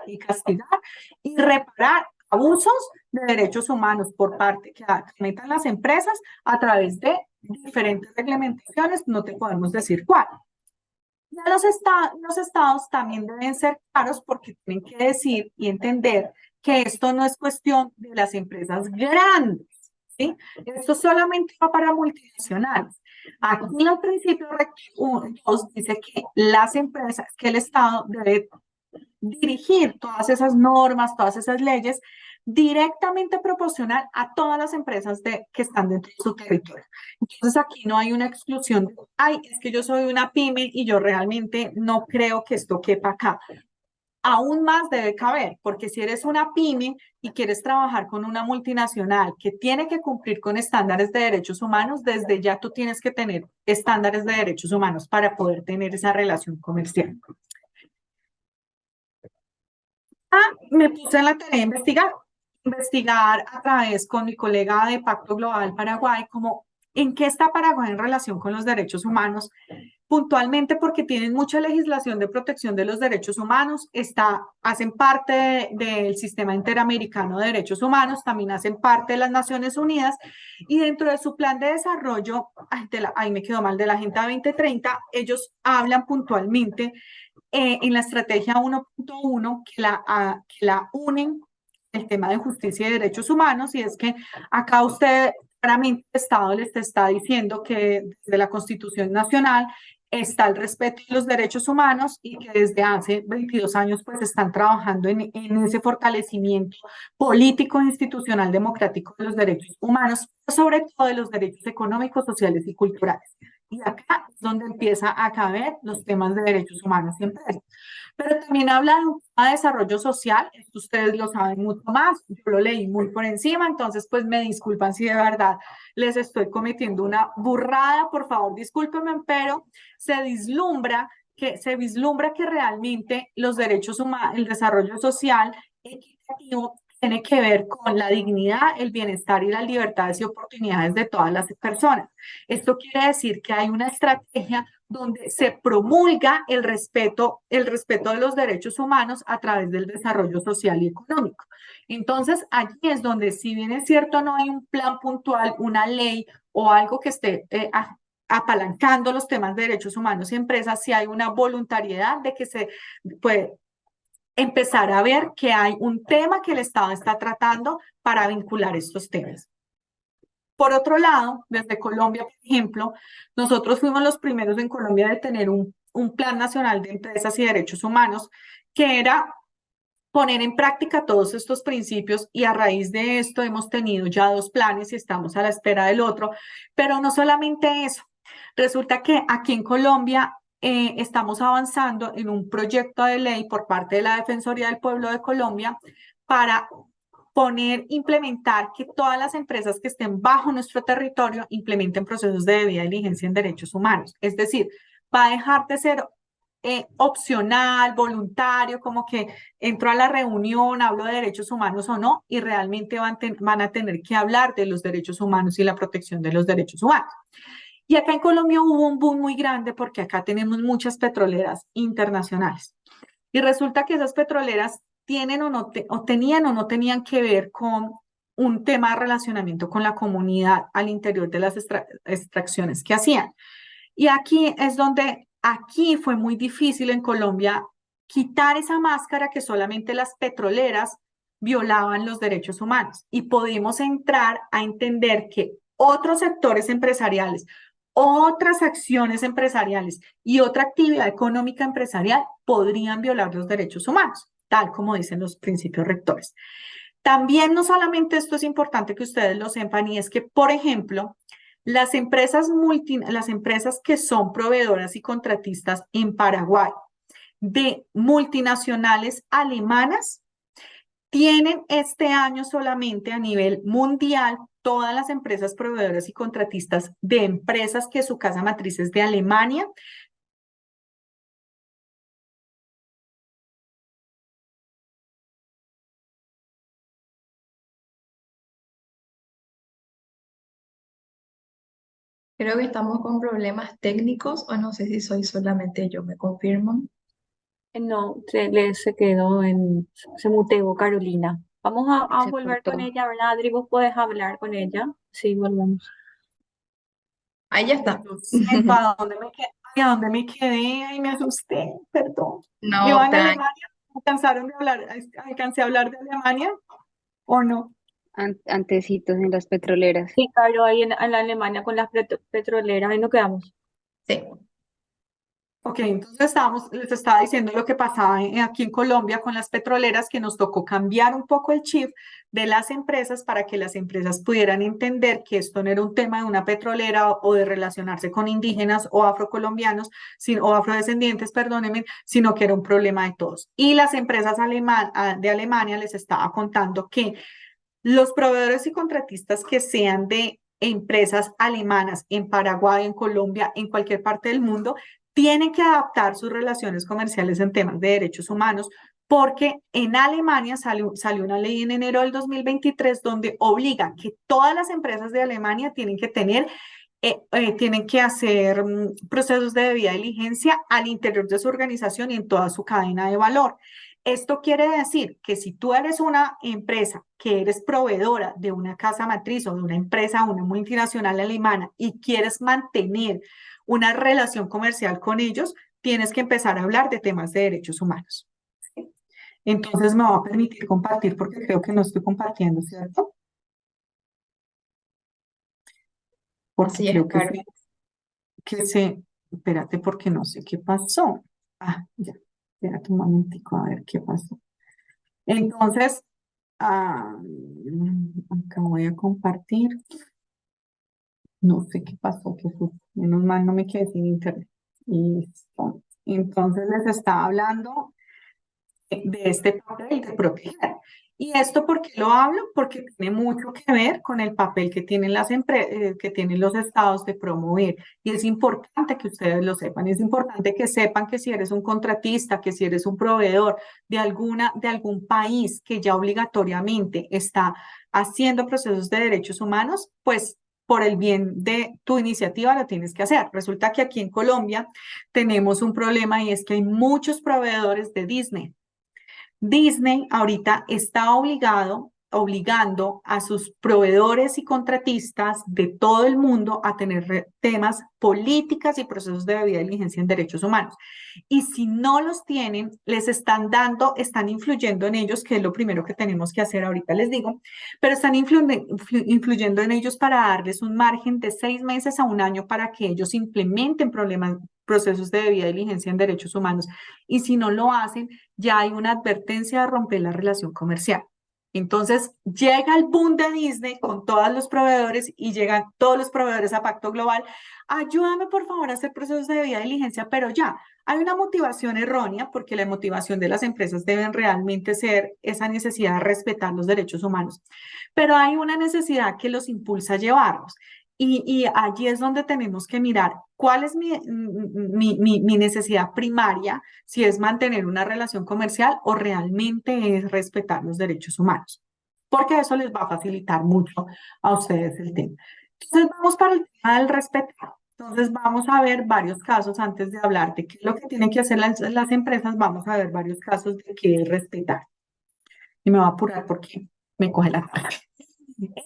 y castigar y reparar abusos de derechos humanos por parte que cometen las empresas a través de diferentes reglamentaciones, no te podemos decir cuál. Ya los estados también deben ser claros porque tienen que decir y entender que esto no es cuestión de las empresas grandes, ¿sí? Esto solamente va para multinacionales. Aquí el principio rector dice que las empresas, que el Estado debe dirigir todas esas normas, todas esas leyes directamente proporcional a todas las empresas que están dentro de su territorio. Entonces aquí no hay una exclusión de, ay, es que yo soy una pyme y yo realmente no creo que esto quepa acá. Aún más debe caber, porque si eres una pyme y quieres trabajar con una multinacional que tiene que cumplir con estándares de derechos humanos, desde ya tú tienes que tener estándares de derechos humanos para poder tener esa relación comercial. Me puse en la tarea de investigar a través con mi colega de Pacto Global Paraguay, como en qué está Paraguay en relación con los derechos humanos, puntualmente porque tienen mucha legislación de protección de los derechos humanos, hacen parte del sistema interamericano de derechos humanos, también hacen parte de las Naciones Unidas, y dentro de su plan de desarrollo, ahí me quedó mal, de la Agenda 2030, ellos hablan puntualmente en la estrategia 1.1 que la unen el tema de justicia y derechos humanos, y es que acá usted, claramente, el Estado les está diciendo que desde la Constitución Nacional está el respeto de los derechos humanos y que desde hace 22 años pues están trabajando en ese fortalecimiento político e institucional democrático de los derechos humanos, sobre todo de los derechos económicos, sociales y culturales. Y acá es donde empieza a caber los temas de derechos humanos y empresas. Pero también habla de un tema de desarrollo social, esto ustedes lo saben mucho más, yo lo leí muy por encima, entonces pues me disculpan si de verdad les estoy cometiendo una burrada, por favor discúlpenme, pero se vislumbra que realmente los derechos humanos, el desarrollo social equitativo tiene que ver con la dignidad, el bienestar y las libertades y oportunidades de todas las personas. Esto quiere decir que hay una estrategia donde se promulga el respeto de los derechos humanos a través del desarrollo social y económico. Entonces, allí es donde, si bien es cierto, no hay un plan puntual, una ley o algo que esté apalancando los temas de derechos humanos y empresas, sí hay una voluntariedad de que se puede empezar a ver que hay un tema que el Estado está tratando para vincular estos temas. Por otro lado, desde Colombia, por ejemplo, nosotros fuimos los primeros en Colombia de tener un Plan Nacional de Empresas y Derechos Humanos, que era poner en práctica todos estos principios, y a raíz de esto hemos tenido ya 2 planes y estamos a la espera del otro. Pero no solamente eso, resulta que aquí en Colombia estamos avanzando en un proyecto de ley por parte de la Defensoría del Pueblo de Colombia para implementar que todas las empresas que estén bajo nuestro territorio implementen procesos de debida diligencia en derechos humanos. Es decir, va a dejar de ser opcional, voluntario, como que entro a la reunión, hablo de derechos humanos o no, y realmente van a tener que hablar de los derechos humanos y la protección de los derechos humanos. Y acá en Colombia hubo un boom muy grande porque acá tenemos muchas petroleras internacionales. Y resulta que esas petroleras tienen tenían o no tenían que ver con un tema de relacionamiento con la comunidad al interior de las extracciones que hacían. Y aquí es donde, aquí fue muy difícil en Colombia quitar esa máscara que solamente las petroleras violaban los derechos humanos, y pudimos entrar a entender que otros sectores empresariales, otras acciones empresariales y otra actividad económica empresarial podrían violar los derechos humanos, tal como dicen los principios rectores. También no solamente esto es importante que ustedes lo sepan, y es que, por ejemplo, las empresas que son proveedoras y contratistas en Paraguay de multinacionales alemanas tienen este año solamente a nivel mundial, todas las empresas proveedoras y contratistas de empresas que su casa matriz es de Alemania, Creo que estamos con problemas técnicos o no sé si soy solamente yo, ¿me confirman? No, se quedó se muteó Carolina. Vamos a Se volver con cortó. ella, ¿verdad, Adri? ¿Vos podés hablar con ella? Sí, volvemos. Ahí ya está. yo siento a dónde me quedé, ay, me asusté, perdón. No, Iba en Alemania. ¿Alcanzaron de hablar, alcancé a hablar de Alemania o no? Antecitos en las petroleras. Sí, claro, ahí en la Alemania con las petroleras, ahí nos quedamos. Sí. Ok, entonces les estaba diciendo lo que pasaba aquí en Colombia con las petroleras, que nos tocó cambiar un poco el chip de las empresas para que las empresas pudieran entender que esto no era un tema de una petrolera o de relacionarse con indígenas o afrocolombianos, o afrodescendientes, perdónenme, sino que era un problema de todos. Y las empresas de Alemania les estaba contando que los proveedores y contratistas que sean de empresas alemanas en Paraguay, en Colombia, en cualquier parte del mundo, tienen que adaptar sus relaciones comerciales en temas de derechos humanos, porque en Alemania salió una ley en enero del 2023 donde obliga que todas las empresas de Alemania tienen que hacer procesos de debida diligencia al interior de su organización y en toda su cadena de valor. Esto quiere decir que si tú eres una empresa que eres proveedora de una casa matriz o de una empresa, una multinacional alemana y quieres mantener una relación comercial con ellos, tienes que empezar a hablar de temas de derechos humanos. ¿Sí? Entonces me va a permitir compartir porque creo que no estoy compartiendo, ¿cierto? Porque Así es, creo Caro. espérate porque no sé qué pasó. Ah, ya, espérate un momentico a ver qué pasó. Entonces, acá voy a compartir. No sé qué pasó, qué fue. Menos mal no me quedé sin internet. Listo. Entonces les estaba hablando de este papel de proteger. ¿Y esto por qué lo hablo? Porque tiene mucho que ver con el papel que tienen que tienen los estados de promover. Y es importante que ustedes lo sepan. Es importante que sepan que si eres un contratista, que si eres un proveedor de algún país que ya obligatoriamente está haciendo procesos de derechos humanos, pues por el bien de tu iniciativa lo tienes que hacer. Resulta que aquí en Colombia tenemos un problema y es que hay muchos proveedores de Disney. Disney ahorita está obligando a sus proveedores y contratistas de todo el mundo a tener temas, políticas y procesos de debida diligencia en derechos humanos. Y si no los tienen, están influyendo en ellos, que es lo primero que tenemos que hacer ahorita, les digo, pero están influyendo en ellos para darles un margen de 6 meses a un año para que ellos implementen procesos de debida diligencia en derechos humanos. Y si no lo hacen, ya hay una advertencia de romper la relación comercial. Entonces llega el boom de Disney con todos los proveedores y llegan todos los proveedores a Pacto Global. Ayúdame por favor a hacer procesos de debida diligencia, pero ya hay una motivación errónea porque la motivación de las empresas deben realmente ser esa necesidad de respetar los derechos humanos, pero hay una necesidad que los impulsa a llevarlos. Y allí es donde tenemos que mirar cuál es mi necesidad primaria, si es mantener una relación comercial o realmente es respetar los derechos humanos, porque eso les va a facilitar mucho a ustedes el tema. Entonces vamos para el tema del respetar. Entonces vamos a ver varios casos antes de hablar de qué es lo que tienen que hacer las empresas, vamos a ver varios casos de qué es respetar. Y me voy a apurar porque me coge la tarde.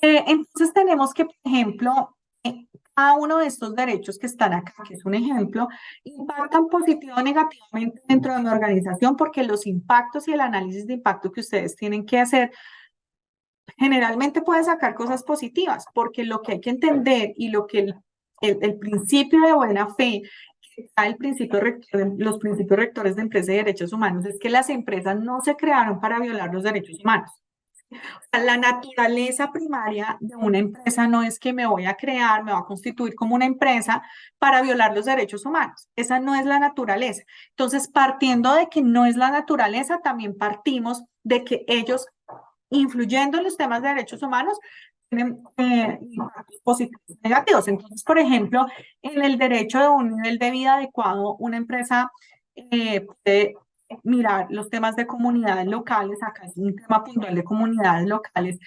Entonces tenemos que, por ejemplo, cada uno de estos derechos que están acá, que es un ejemplo, impactan positivo o negativamente dentro de mi organización porque los impactos y el análisis de impacto que ustedes tienen que hacer generalmente puede sacar cosas positivas, porque lo que hay que entender y lo que el principio de buena fe, que está los principios rectores de empresa y derechos humanos, es que las empresas no se crearon para violar los derechos humanos. La naturaleza primaria de una empresa no es que me voy a constituir como una empresa para violar los derechos humanos. Esa no es la naturaleza. Entonces, partiendo de que no es la naturaleza, también partimos de que ellos, influyendo en los temas de derechos humanos, tienen impactos positivos y negativos. Entonces, por ejemplo, en el derecho de un nivel de vida adecuado, una empresa puede mirar los temas de comunidades locales, acá es un tema puntual de comunidades locales,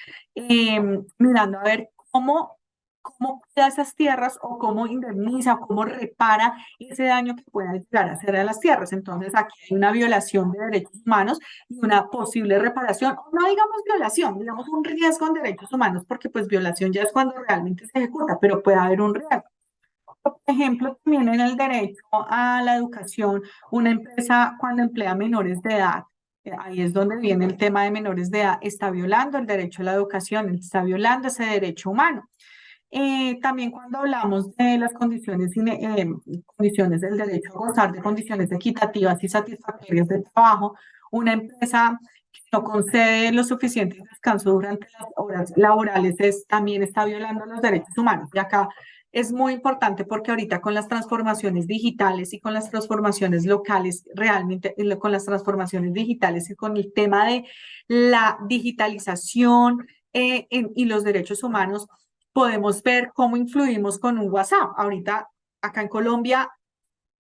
mirando a ver cómo cuida esas tierras o cómo indemniza o cómo repara ese daño que pueda llegar a hacer a las tierras. Entonces aquí hay una violación de derechos humanos y una posible reparación, no digamos violación, digamos un riesgo en derechos humanos, porque pues violación ya es cuando realmente se ejecuta, pero puede haber un riesgo. Por ejemplo, también en el derecho a la educación, una empresa cuando emplea menores de edad Ahí es donde viene el tema de menores de edad. Está violando el derecho a la educación, está violando ese derecho humano. También cuando hablamos de las condiciones del derecho a gozar de condiciones equitativas y satisfactorias de trabajo, una empresa que no concede lo suficiente descanso durante las horas laborales también está violando los derechos humanos. Y acá es muy importante porque ahorita con las transformaciones digitales y con las transformaciones locales, realmente con las transformaciones digitales y con el tema de la digitalización y los derechos humanos, podemos ver cómo influimos con un WhatsApp. Ahorita, acá en Colombia,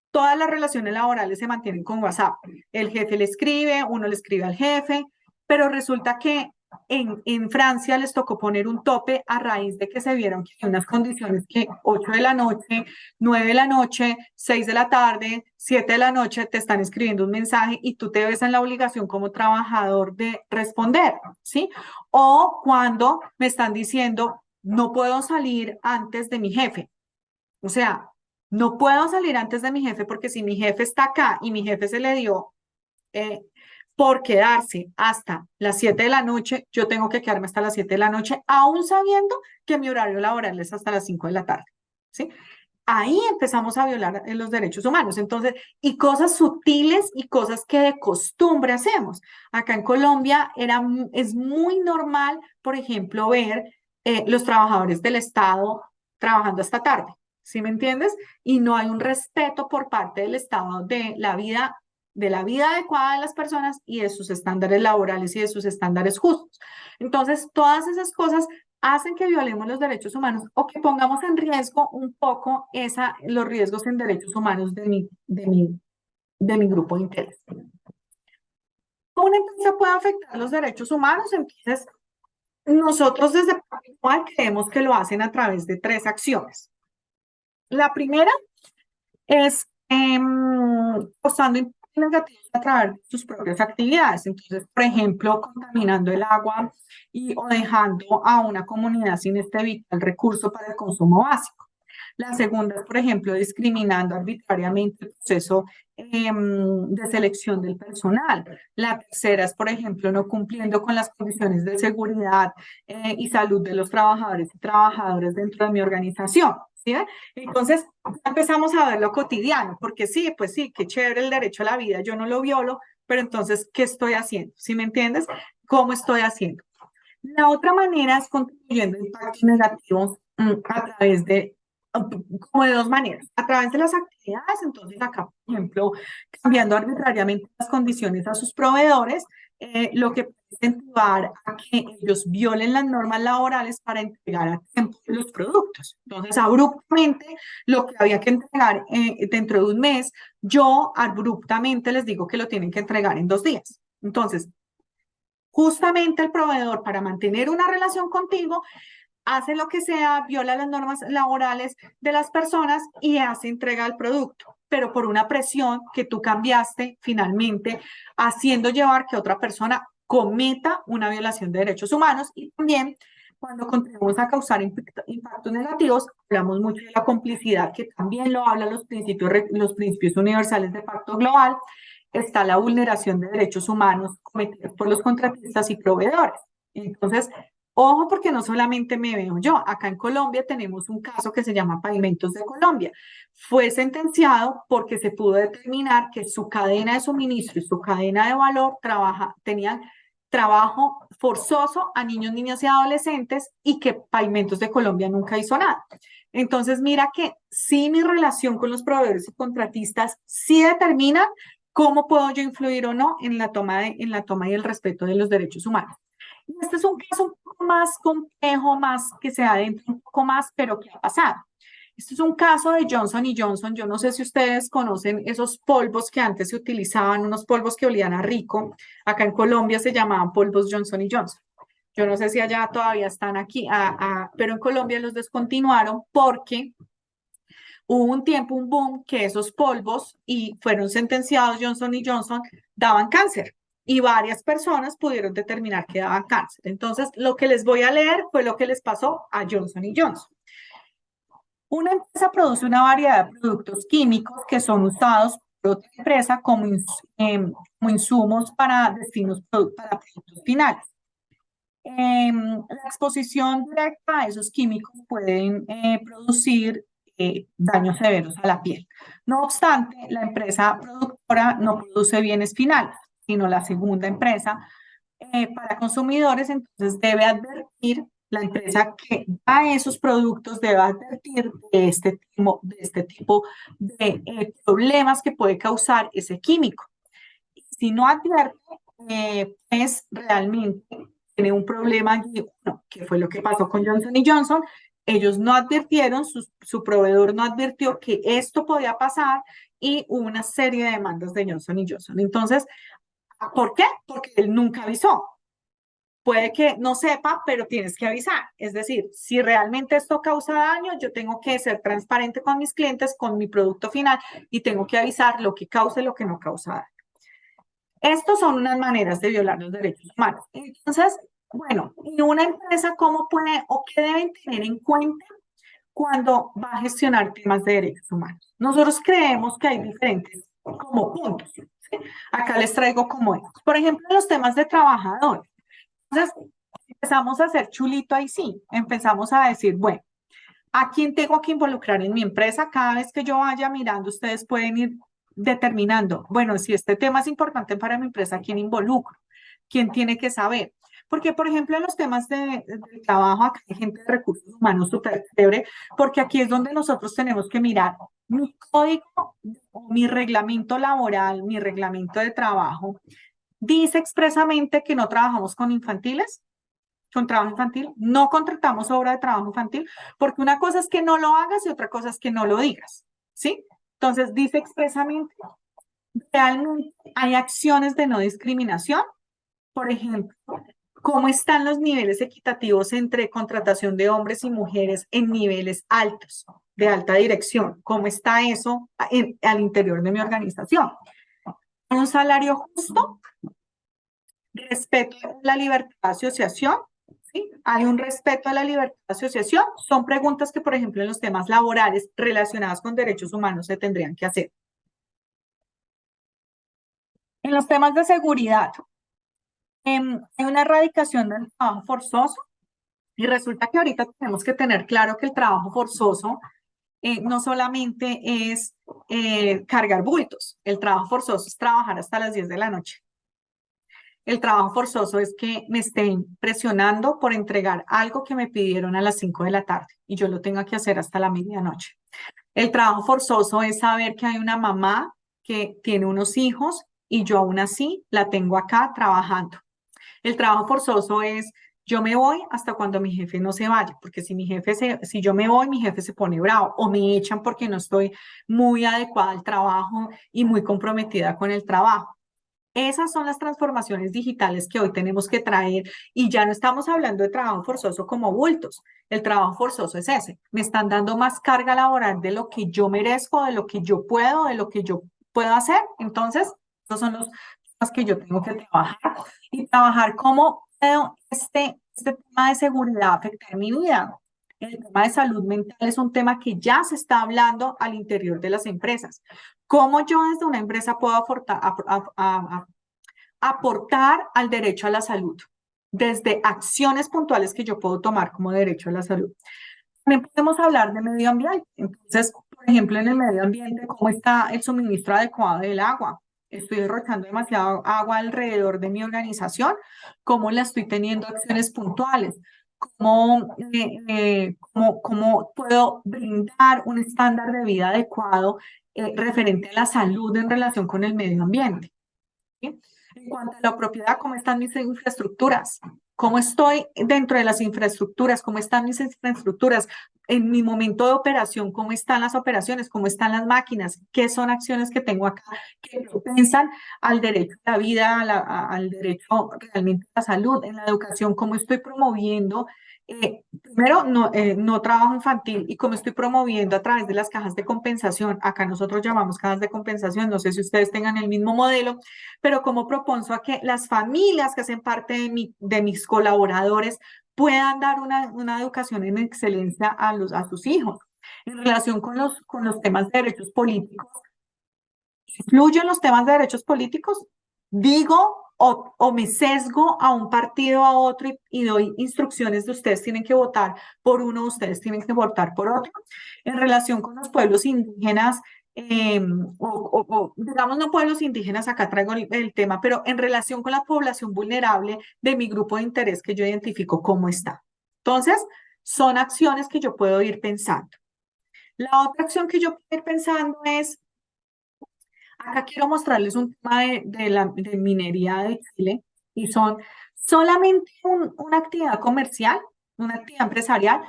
todas las relaciones laborales se mantienen con WhatsApp. El jefe le escribe, uno le escribe al jefe, pero resulta que en Francia les tocó poner un tope a raíz de que se vieron que hay unas condiciones que 8 de la noche, 9 de la noche, 6 de la tarde, 7 de la noche te están escribiendo un mensaje y tú te ves en la obligación como trabajador de responder, ¿sí? O cuando me están diciendo, no puedo salir antes de mi jefe. O sea, no puedo salir antes de mi jefe porque si mi jefe está acá y mi jefe se le dio por quedarse hasta las 7 de la noche, yo tengo que quedarme hasta las 7 de la noche, aún sabiendo que mi horario laboral es hasta las 5 de la tarde, ¿sí? Ahí empezamos a violar los derechos humanos. Entonces, y cosas sutiles y cosas que de costumbre hacemos. Acá en Colombia es muy normal, por ejemplo, ver los trabajadores del Estado trabajando hasta tarde, ¿sí me entiendes? Y no hay un respeto por parte del Estado de la vida adecuada de las personas y de sus estándares laborales y de sus estándares justos. Entonces, todas esas cosas hacen que violemos los derechos humanos o que pongamos en riesgo un poco los riesgos en derechos humanos de mi grupo de interés. ¿Cómo una empresa puede afectar los derechos humanos? Entonces, nosotros desde Pactual creemos que lo hacen a través de 3 acciones. La primera es causando impactos negativos a través de sus propias actividades. Entonces, por ejemplo, contaminando el agua o dejando a una comunidad sin este vital recurso para el consumo básico. La segunda es, por ejemplo, discriminando arbitrariamente el proceso de selección del personal. La tercera es, por ejemplo, no cumpliendo con las condiciones de seguridad y salud de los trabajadores y trabajadoras dentro de mi organización. ¿Sí? Entonces, empezamos a ver lo cotidiano, porque sí, pues sí, qué chévere el derecho a la vida, yo no lo violo, pero entonces, ¿qué estoy haciendo? ¿Sí me entiendes? ¿Cómo estoy haciendo? La otra manera es contribuyendo a impactos negativos a través como de 2 maneras, a través de las actividades. Entonces acá, por ejemplo, cambiando arbitrariamente las condiciones a sus proveedores, lo que puede incentivar a que ellos violen las normas laborales para entregar a tiempo los productos. Entonces, abruptamente, lo que había que entregar dentro de un mes, yo abruptamente les digo que lo tienen que entregar en 2 días. Entonces, justamente el proveedor, para mantener una relación contigo, hace lo que sea, viola las normas laborales de las personas y hace entrega del producto, pero por una presión que tú cambiaste finalmente, haciendo llevar que otra persona cometa una violación de derechos humanos. Y también cuando contribuimos a causar impactos negativos, hablamos mucho de la complicidad, que también lo hablan los principios universales de Pacto Global. Está la vulneración de derechos humanos cometidos por los contratistas y proveedores. Entonces, ojo, porque no solamente me veo yo. Acá en Colombia tenemos un caso que se llama Pavimentos de Colombia. Fue sentenciado porque se pudo determinar que su cadena de suministro y su cadena de valor tenían trabajo forzoso a niños, niñas y adolescentes y que Pavimentos de Colombia nunca hizo nada. Entonces, mira que sí, mi relación con los proveedores y contratistas sí determina cómo puedo yo influir o no en la toma y el respeto de los derechos humanos. Este es un caso un poco más complejo, más que se adentra un poco más, pero ¿qué ha pasado? Este es un caso de Johnson & Johnson. Yo no sé si ustedes conocen esos polvos que antes se utilizaban, unos polvos que olían a rico. Acá en Colombia se llamaban polvos Johnson & Johnson. Yo no sé si allá todavía están aquí, pero en Colombia los descontinuaron porque hubo un tiempo, un boom, que esos polvos y fueron sentenciados Johnson & Johnson, daban cáncer. Y varias personas pudieron determinar que daban cáncer. Entonces, lo que les voy a leer fue lo que les pasó a Johnson & Johnson. Una empresa produce una variedad de productos químicos que son usados por otra empresa como insumos para para productos finales. La exposición directa a esos químicos pueden producir daños severos a la piel. No obstante, la empresa productora no produce bienes finales, sino la segunda empresa para consumidores, entonces debe advertir, la empresa que da esos productos debe advertir de este tipo de problemas que puede causar ese químico. Si no advierte, pues realmente tiene un problema allí, bueno, que fue lo que pasó con Johnson Johnson. Ellos no advirtieron, su proveedor no advirtió que esto podía pasar y hubo una serie de demandas de Johnson Johnson. Entonces, ¿por qué? Porque él nunca avisó. Puede que no sepa, pero tienes que avisar. Es decir, si realmente esto causa daño, yo tengo que ser transparente con mis clientes, con mi producto final y tengo que avisar lo que causa y lo que no causa daño. Estas son unas maneras de violar los derechos humanos. Entonces, bueno, ¿y una empresa cómo puede o qué deben tener en cuenta cuando va a gestionar temas de derechos humanos? Nosotros creemos que hay diferentes como puntos, ¿sí? Acá les traigo como estos. Por ejemplo, los temas de trabajadores. Entonces, empezamos a hacer chulito ahí sí. Empezamos a decir, bueno, ¿a quién tengo que involucrar en mi empresa? Cada vez que yo vaya mirando, ustedes pueden ir determinando, bueno, si este tema es importante para mi empresa, ¿quién involucro? ¿Quién tiene que saber? Porque, por ejemplo, en los temas de trabajo, acá hay gente de recursos humanos súper chévere, porque aquí es donde nosotros tenemos que mirar mi código, mi reglamento laboral, mi reglamento de trabajo. Dice expresamente que no trabajamos con infantiles, con trabajo infantil, no contratamos obra de trabajo infantil, porque una cosa es que no lo hagas y otra cosa es que no lo digas, ¿sí? Entonces, dice expresamente, realmente hay acciones de no discriminación, por ejemplo, cómo están los niveles equitativos entre contratación de hombres y mujeres en niveles altos, de alta dirección, cómo está eso al interior de mi organización. Un salario justo, respeto a la libertad de asociación, ¿sí? Hay un respeto a la libertad de asociación. Son preguntas que, por ejemplo, en los temas laborales relacionados con derechos humanos se tendrían que hacer. En los temas de seguridad, hay una erradicación del trabajo forzoso y resulta que ahorita tenemos que tener claro que el trabajo forzoso no solamente es cargar bultos, el trabajo forzoso es trabajar hasta las 10 de la noche. El trabajo forzoso es que me estén presionando por entregar algo que me pidieron a las 5 de la tarde y yo lo tengo que hacer hasta la medianoche. El trabajo forzoso es saber que hay una mamá que tiene unos hijos y yo aún así la tengo acá trabajando. El trabajo forzoso es yo me voy hasta cuando mi jefe no se vaya, porque si yo me voy, mi jefe se pone bravo o me echan porque no estoy muy adecuada al trabajo y muy comprometida con el trabajo. Esas son las transformaciones digitales que hoy tenemos que traer y ya no estamos hablando de trabajo forzoso como bultos. El trabajo forzoso es ese. Me están dando más carga laboral de lo que yo merezco, de lo que yo puedo, de lo que yo puedo hacer. Entonces, esos son los temas que yo tengo que trabajar y trabajar cómo puedo este tema de seguridad afectar mi vida. El tema de salud mental es un tema que ya se está hablando al interior de las empresas. ¿Cómo yo desde una empresa puedo aportar al derecho a la salud? Desde acciones puntuales que yo puedo tomar como derecho a la salud. También podemos hablar de medio ambiente. Entonces, por ejemplo, en el medio ambiente, ¿cómo está el suministro adecuado del agua? ¿Estoy derrochando demasiado agua alrededor de mi organización? ¿Cómo la estoy teniendo acciones puntuales? ¿Cómo puedo brindar un estándar de vida adecuado referente a la salud en relación con el medio ambiente? ¿Sí? En cuanto a la propiedad, ¿cómo están mis infraestructuras? ¿Cómo estoy dentro de las infraestructuras? ¿Cómo están mis infraestructuras? En mi momento de operación, ¿cómo están las operaciones? ¿Cómo están las máquinas? ¿Qué son acciones que tengo acá que pensan al derecho a la vida, al derecho realmente a la salud? En la educación, ¿cómo estoy promoviendo? Primero, no trabajo infantil y cómo estoy promoviendo a través de las cajas de compensación. Acá nosotros llamamos cajas de compensación, no sé si ustedes tengan el mismo modelo, pero cómo propongo a que las familias que hacen parte de mis colaboradores puedan dar una educación en excelencia a sus hijos. En relación con los temas de derechos políticos, ¿Influyo en los temas de derechos políticos? Digo o me sesgo a un partido a otro y doy instrucciones de ustedes tienen que votar por uno, ustedes tienen que votar por otro. En relación con los pueblos indígenas, digamos no pueblos indígenas, acá traigo el tema, pero en relación con la población vulnerable de mi grupo de interés que yo identifico cómo está. Entonces, son acciones que yo puedo ir pensando. La otra acción que yo puedo ir pensando es, acá quiero mostrarles un tema de minería de Chile y son solamente una actividad comercial, una actividad empresarial,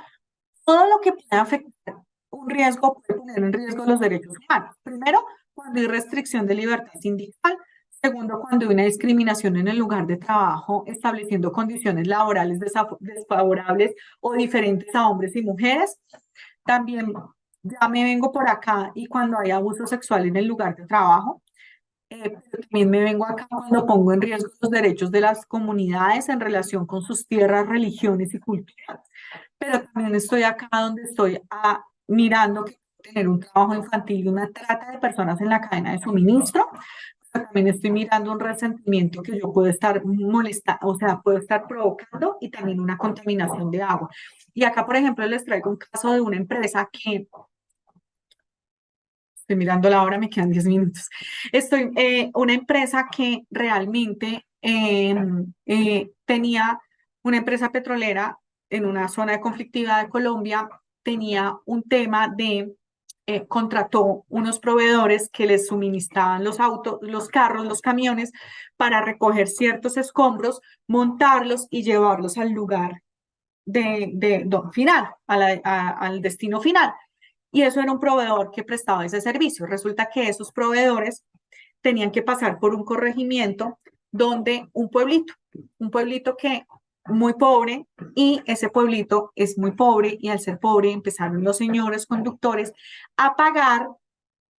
todo lo que pueda afectar un riesgo, puede poner en riesgo los derechos humanos. Primero, cuando hay restricción de libertad sindical. Segundo, cuando hay una discriminación en el lugar de trabajo, estableciendo condiciones laborales desfavorables o diferentes a hombres y mujeres. También ya me vengo por acá y cuando hay abuso sexual en el lugar de trabajo. Pero también me vengo acá cuando pongo en riesgo los derechos de las comunidades en relación con sus tierras, religiones y culturas. Pero también estoy acá donde estoy mirando que tener un trabajo infantil y una trata de personas en la cadena de suministro. Pero también estoy mirando un resentimiento que yo puedo estar molestando, o sea, puedo estar provocando y también una contaminación de agua. Y acá, por ejemplo, les traigo un caso de una empresa que estoy mirando la hora, me quedan 10 minutos. Una empresa que realmente tenía una empresa petrolera en una zona de conflictividad de Colombia, tenía un tema de, contrató unos proveedores que les suministraban los autos, los carros, los camiones para recoger ciertos escombros, montarlos y llevarlos al lugar final, al destino final. Y eso era un proveedor que prestaba ese servicio. Resulta que esos proveedores tenían que pasar por un corregimiento donde un pueblito que muy pobre, y ese pueblito es muy pobre, y al ser pobre empezaron los señores conductores a pagar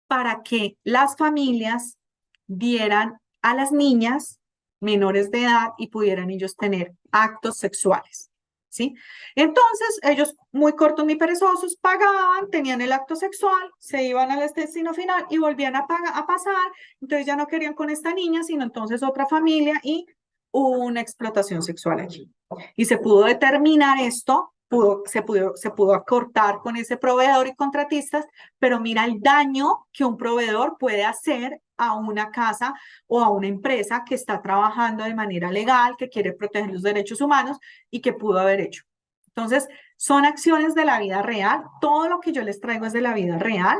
para que las familias dieran a las niñas menores de edad y pudieran ellos tener actos sexuales. ¿Sí? Entonces, ellos muy cortos ni perezosos pagaban, tenían el acto sexual, se iban al destino final y volvían a pasar, entonces ya no querían con esta niña, sino entonces otra familia y hubo una explotación sexual allí. Y se pudo determinar esto, se pudo acortar con ese proveedor y contratistas, pero mira el daño que un proveedor puede hacer a una casa o a una empresa que está trabajando de manera legal, que quiere proteger los derechos humanos y que pudo haber hecho. Entonces, son acciones de la vida real. Todo lo que yo les traigo es de la vida real.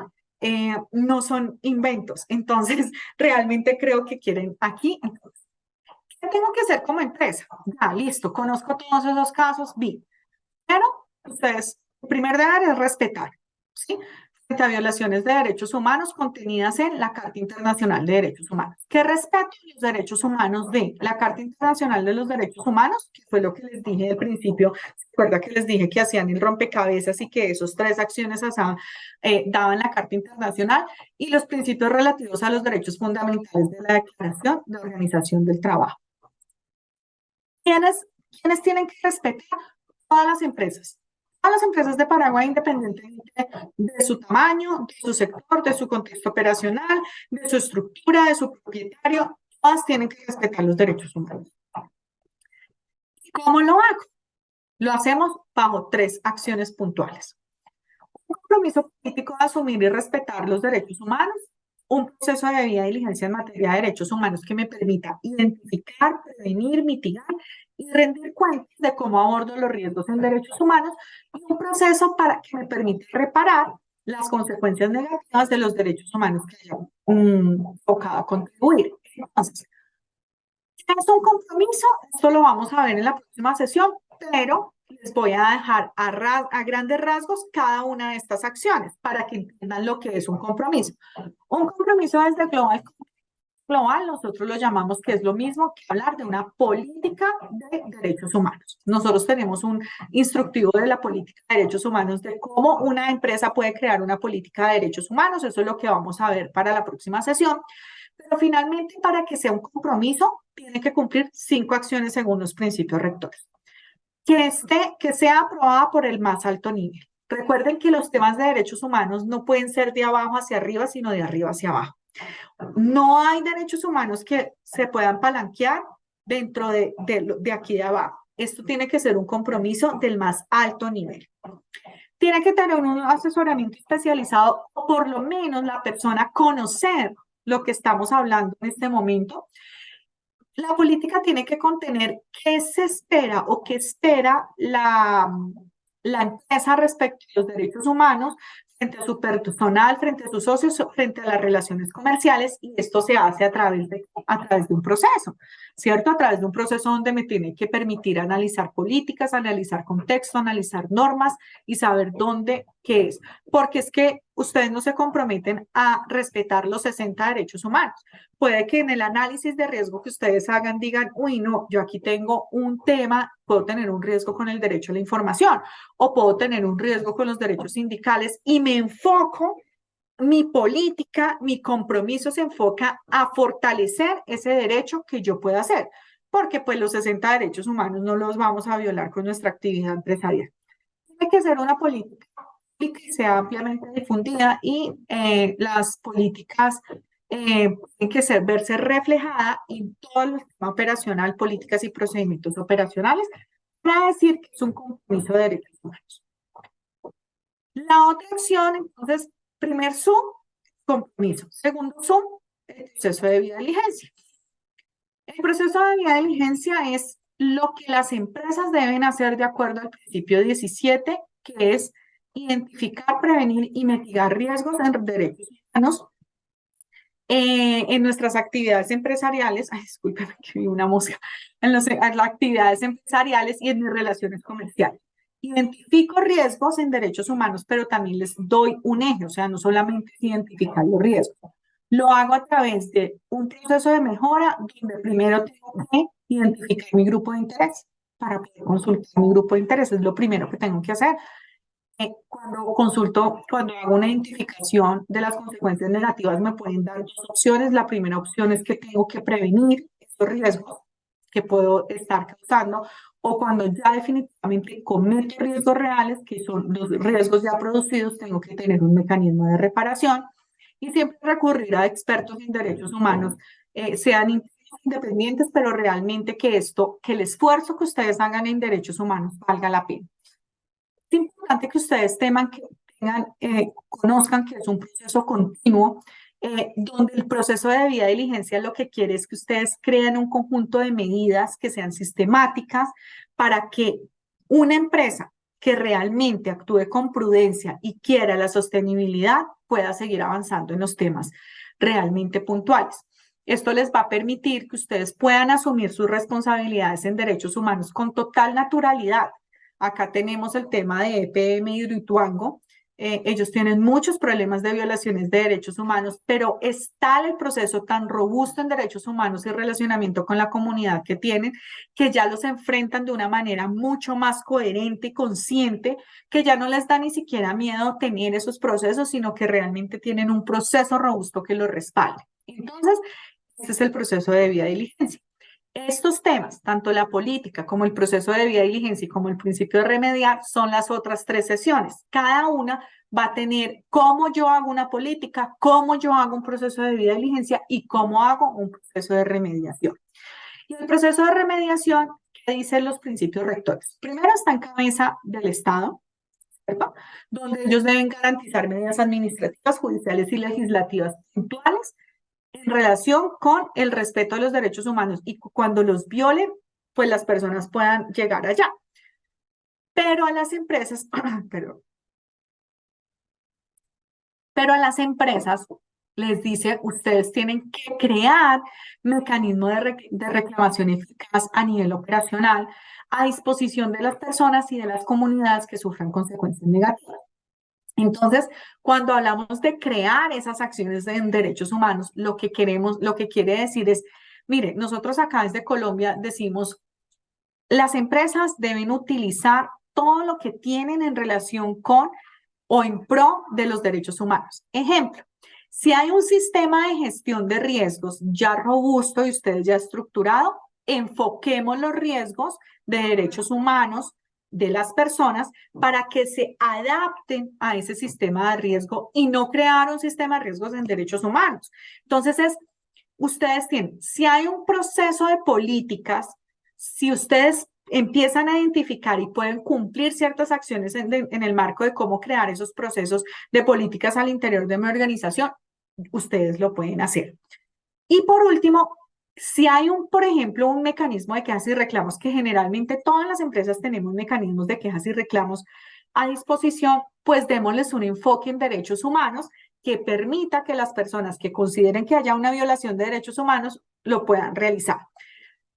No son inventos. Entonces, realmente creo que quieren aquí. Entonces, ¿qué tengo que hacer como empresa? Ya, listo, conozco todos esos casos, vi. Pero ustedes, el primer deber es respetar, ¿sí? Frente a violaciones de derechos humanos contenidas en la Carta Internacional de Derechos Humanos. ¿Qué respeto los derechos humanos de la Carta Internacional de los Derechos Humanos? Que fue lo que les dije al principio. ¿Se acuerda que les dije que hacían el rompecabezas y que esos 3 acciones daban la Carta Internacional? Y los principios relativos a los derechos fundamentales de la Declaración de Organización del Trabajo. ¿Quiénes tienen que respetar? Todas las empresas. Todas las empresas de Paraguay, independientemente de su tamaño, de su sector, de su contexto operacional, de su estructura, de su propietario, todas tienen que respetar los derechos humanos. ¿Cómo lo hago? Lo hacemos bajo 3 acciones puntuales. Un compromiso político de asumir y respetar los derechos humanos, un proceso de debida diligencia en materia de derechos humanos que me permita identificar, prevenir, mitigar y rendir cuentas de cómo abordo los riesgos en derechos humanos, y un proceso para que me permita reparar las consecuencias negativas de los derechos humanos que hayan tocado a contribuir. Entonces, ¿qué es un compromiso? Esto lo vamos a ver en la próxima sesión, pero les voy a dejar a grandes rasgos cada una de estas acciones para que entiendan lo que es un compromiso. Un compromiso desde global, nosotros lo llamamos que es lo mismo que hablar de una política de derechos humanos. Nosotros tenemos un instructivo de la política de derechos humanos de cómo una empresa puede crear una política de derechos humanos. Eso es lo que vamos a ver para la próxima sesión. Pero finalmente, para que sea un compromiso, tiene que cumplir 5 acciones según los principios rectores. Que sea aprobada por el más alto nivel. Recuerden que los temas de derechos humanos no pueden ser de abajo hacia arriba, sino de arriba hacia abajo. No hay derechos humanos que se puedan palanquear dentro de aquí de abajo. Esto tiene que ser un compromiso del más alto nivel. Tiene que tener un asesoramiento especializado, o por lo menos la persona conocer lo que estamos hablando en este momento. La política tiene que contener qué se espera o qué espera la empresa respecto a los derechos humanos frente a su personal, frente a sus socios, frente a las relaciones comerciales, y esto se hace a través de un proceso, ¿cierto? A través de un proceso donde me tiene que permitir analizar políticas, analizar contexto, analizar normas y saber dónde, qué es. Porque es que ustedes no se comprometen a respetar los 60 derechos humanos. Puede que en el análisis de riesgo que ustedes hagan digan, uy, no, yo aquí tengo un tema, puedo tener un riesgo con el derecho a la información o puedo tener un riesgo con los derechos sindicales y me enfoco, mi política, mi compromiso se enfoca a fortalecer ese derecho que yo pueda hacer, porque pues los 60 derechos humanos no los vamos a violar con nuestra actividad empresarial. Tiene que ser una política que sea ampliamente difundida y las políticas tienen que verse reflejada en todo el sistema operacional, políticas y procedimientos operacionales, para decir que es un compromiso de derechos humanos. La otra acción, entonces, primer zoom, compromiso. Segundo zoom, el proceso de debida diligencia. El proceso de debida diligencia es lo que las empresas deben hacer de acuerdo al principio 17, que es identificar, prevenir y mitigar riesgos en derechos humanos en nuestras actividades empresariales. Ay, discúlpeme que vi una mosca. En las actividades empresariales y en mis relaciones comerciales. Identifico riesgos en derechos humanos, pero también les doy un eje, o sea, no solamente identificar los riesgos. Lo hago a través de un proceso de mejora donde primero tengo que identificar mi grupo de interés para poder consultar mi grupo de interés. Es lo primero que tengo que hacer. Cuando hago una identificación de las consecuencias negativas, me pueden dar dos opciones. La primera opción es que tengo que prevenir estos riesgos que puedo estar causando, o cuando ya definitivamente cometo riesgos reales, que son los riesgos ya producidos, tengo que tener un mecanismo de reparación y siempre recurrir a expertos en derechos humanos, sean independientes, pero realmente que el esfuerzo que ustedes hagan en derechos humanos valga la pena. Es importante que ustedes conozcan que es un proceso continuo, donde el proceso de debida diligencia lo que quiere es que ustedes creen un conjunto de medidas que sean sistemáticas para que una empresa que realmente actúe con prudencia y quiera la sostenibilidad pueda seguir avanzando en los temas realmente puntuales. Esto les va a permitir que ustedes puedan asumir sus responsabilidades en derechos humanos con total naturalidad. Acá tenemos el tema de EPM Hidroituango. Ellos tienen muchos problemas de violaciones de derechos humanos, pero es tal el proceso tan robusto en derechos humanos y relacionamiento con la comunidad que tienen, que ya los enfrentan de una manera mucho más coherente y consciente, que ya no les da ni siquiera miedo tener esos procesos, sino que realmente tienen un proceso robusto que los respalde. Entonces, este es el proceso de debida diligencia. Estos temas, tanto la política como el proceso de debida diligencia y como el principio de remediar, son las otras 3 sesiones. Cada una va a tener cómo yo hago una política, cómo yo hago un proceso de debida diligencia y cómo hago un proceso de remediación. Y el proceso de remediación, ¿qué dicen los principios rectores? Primero está en cabeza del Estado, ¿cierto? Donde ellos deben garantizar medidas administrativas, judiciales y legislativas puntuales en relación con el respeto de los derechos humanos y cuando los violen, pues las personas puedan llegar allá. Pero a las empresas, pero a las empresas les dice, ustedes tienen que crear mecanismos de reclamación eficaz a nivel operacional a disposición de las personas y de las comunidades que sufran consecuencias negativas. Entonces, cuando hablamos de crear esas acciones en derechos humanos, lo que quiere decir es, mire, nosotros acá desde Colombia decimos, las empresas deben utilizar todo lo que tienen en relación con o en pro de los derechos humanos. Ejemplo, si hay un sistema de gestión de riesgos ya robusto y ustedes ya estructurado, enfoquemos los riesgos de derechos humanos de las personas para que se adapten a ese sistema de riesgo y no crear un sistema de riesgos en derechos humanos. Entonces, ustedes tienen, si hay un proceso de políticas, si ustedes empiezan a identificar y pueden cumplir ciertas acciones en el marco de cómo crear esos procesos de políticas al interior de mi organización, ustedes lo pueden hacer. Y por último, si hay por ejemplo, un mecanismo de quejas y reclamos, que generalmente todas las empresas tenemos mecanismos de quejas y reclamos a disposición, pues démosles un enfoque en derechos humanos que permita que las personas que consideren que haya una violación de derechos humanos lo puedan realizar.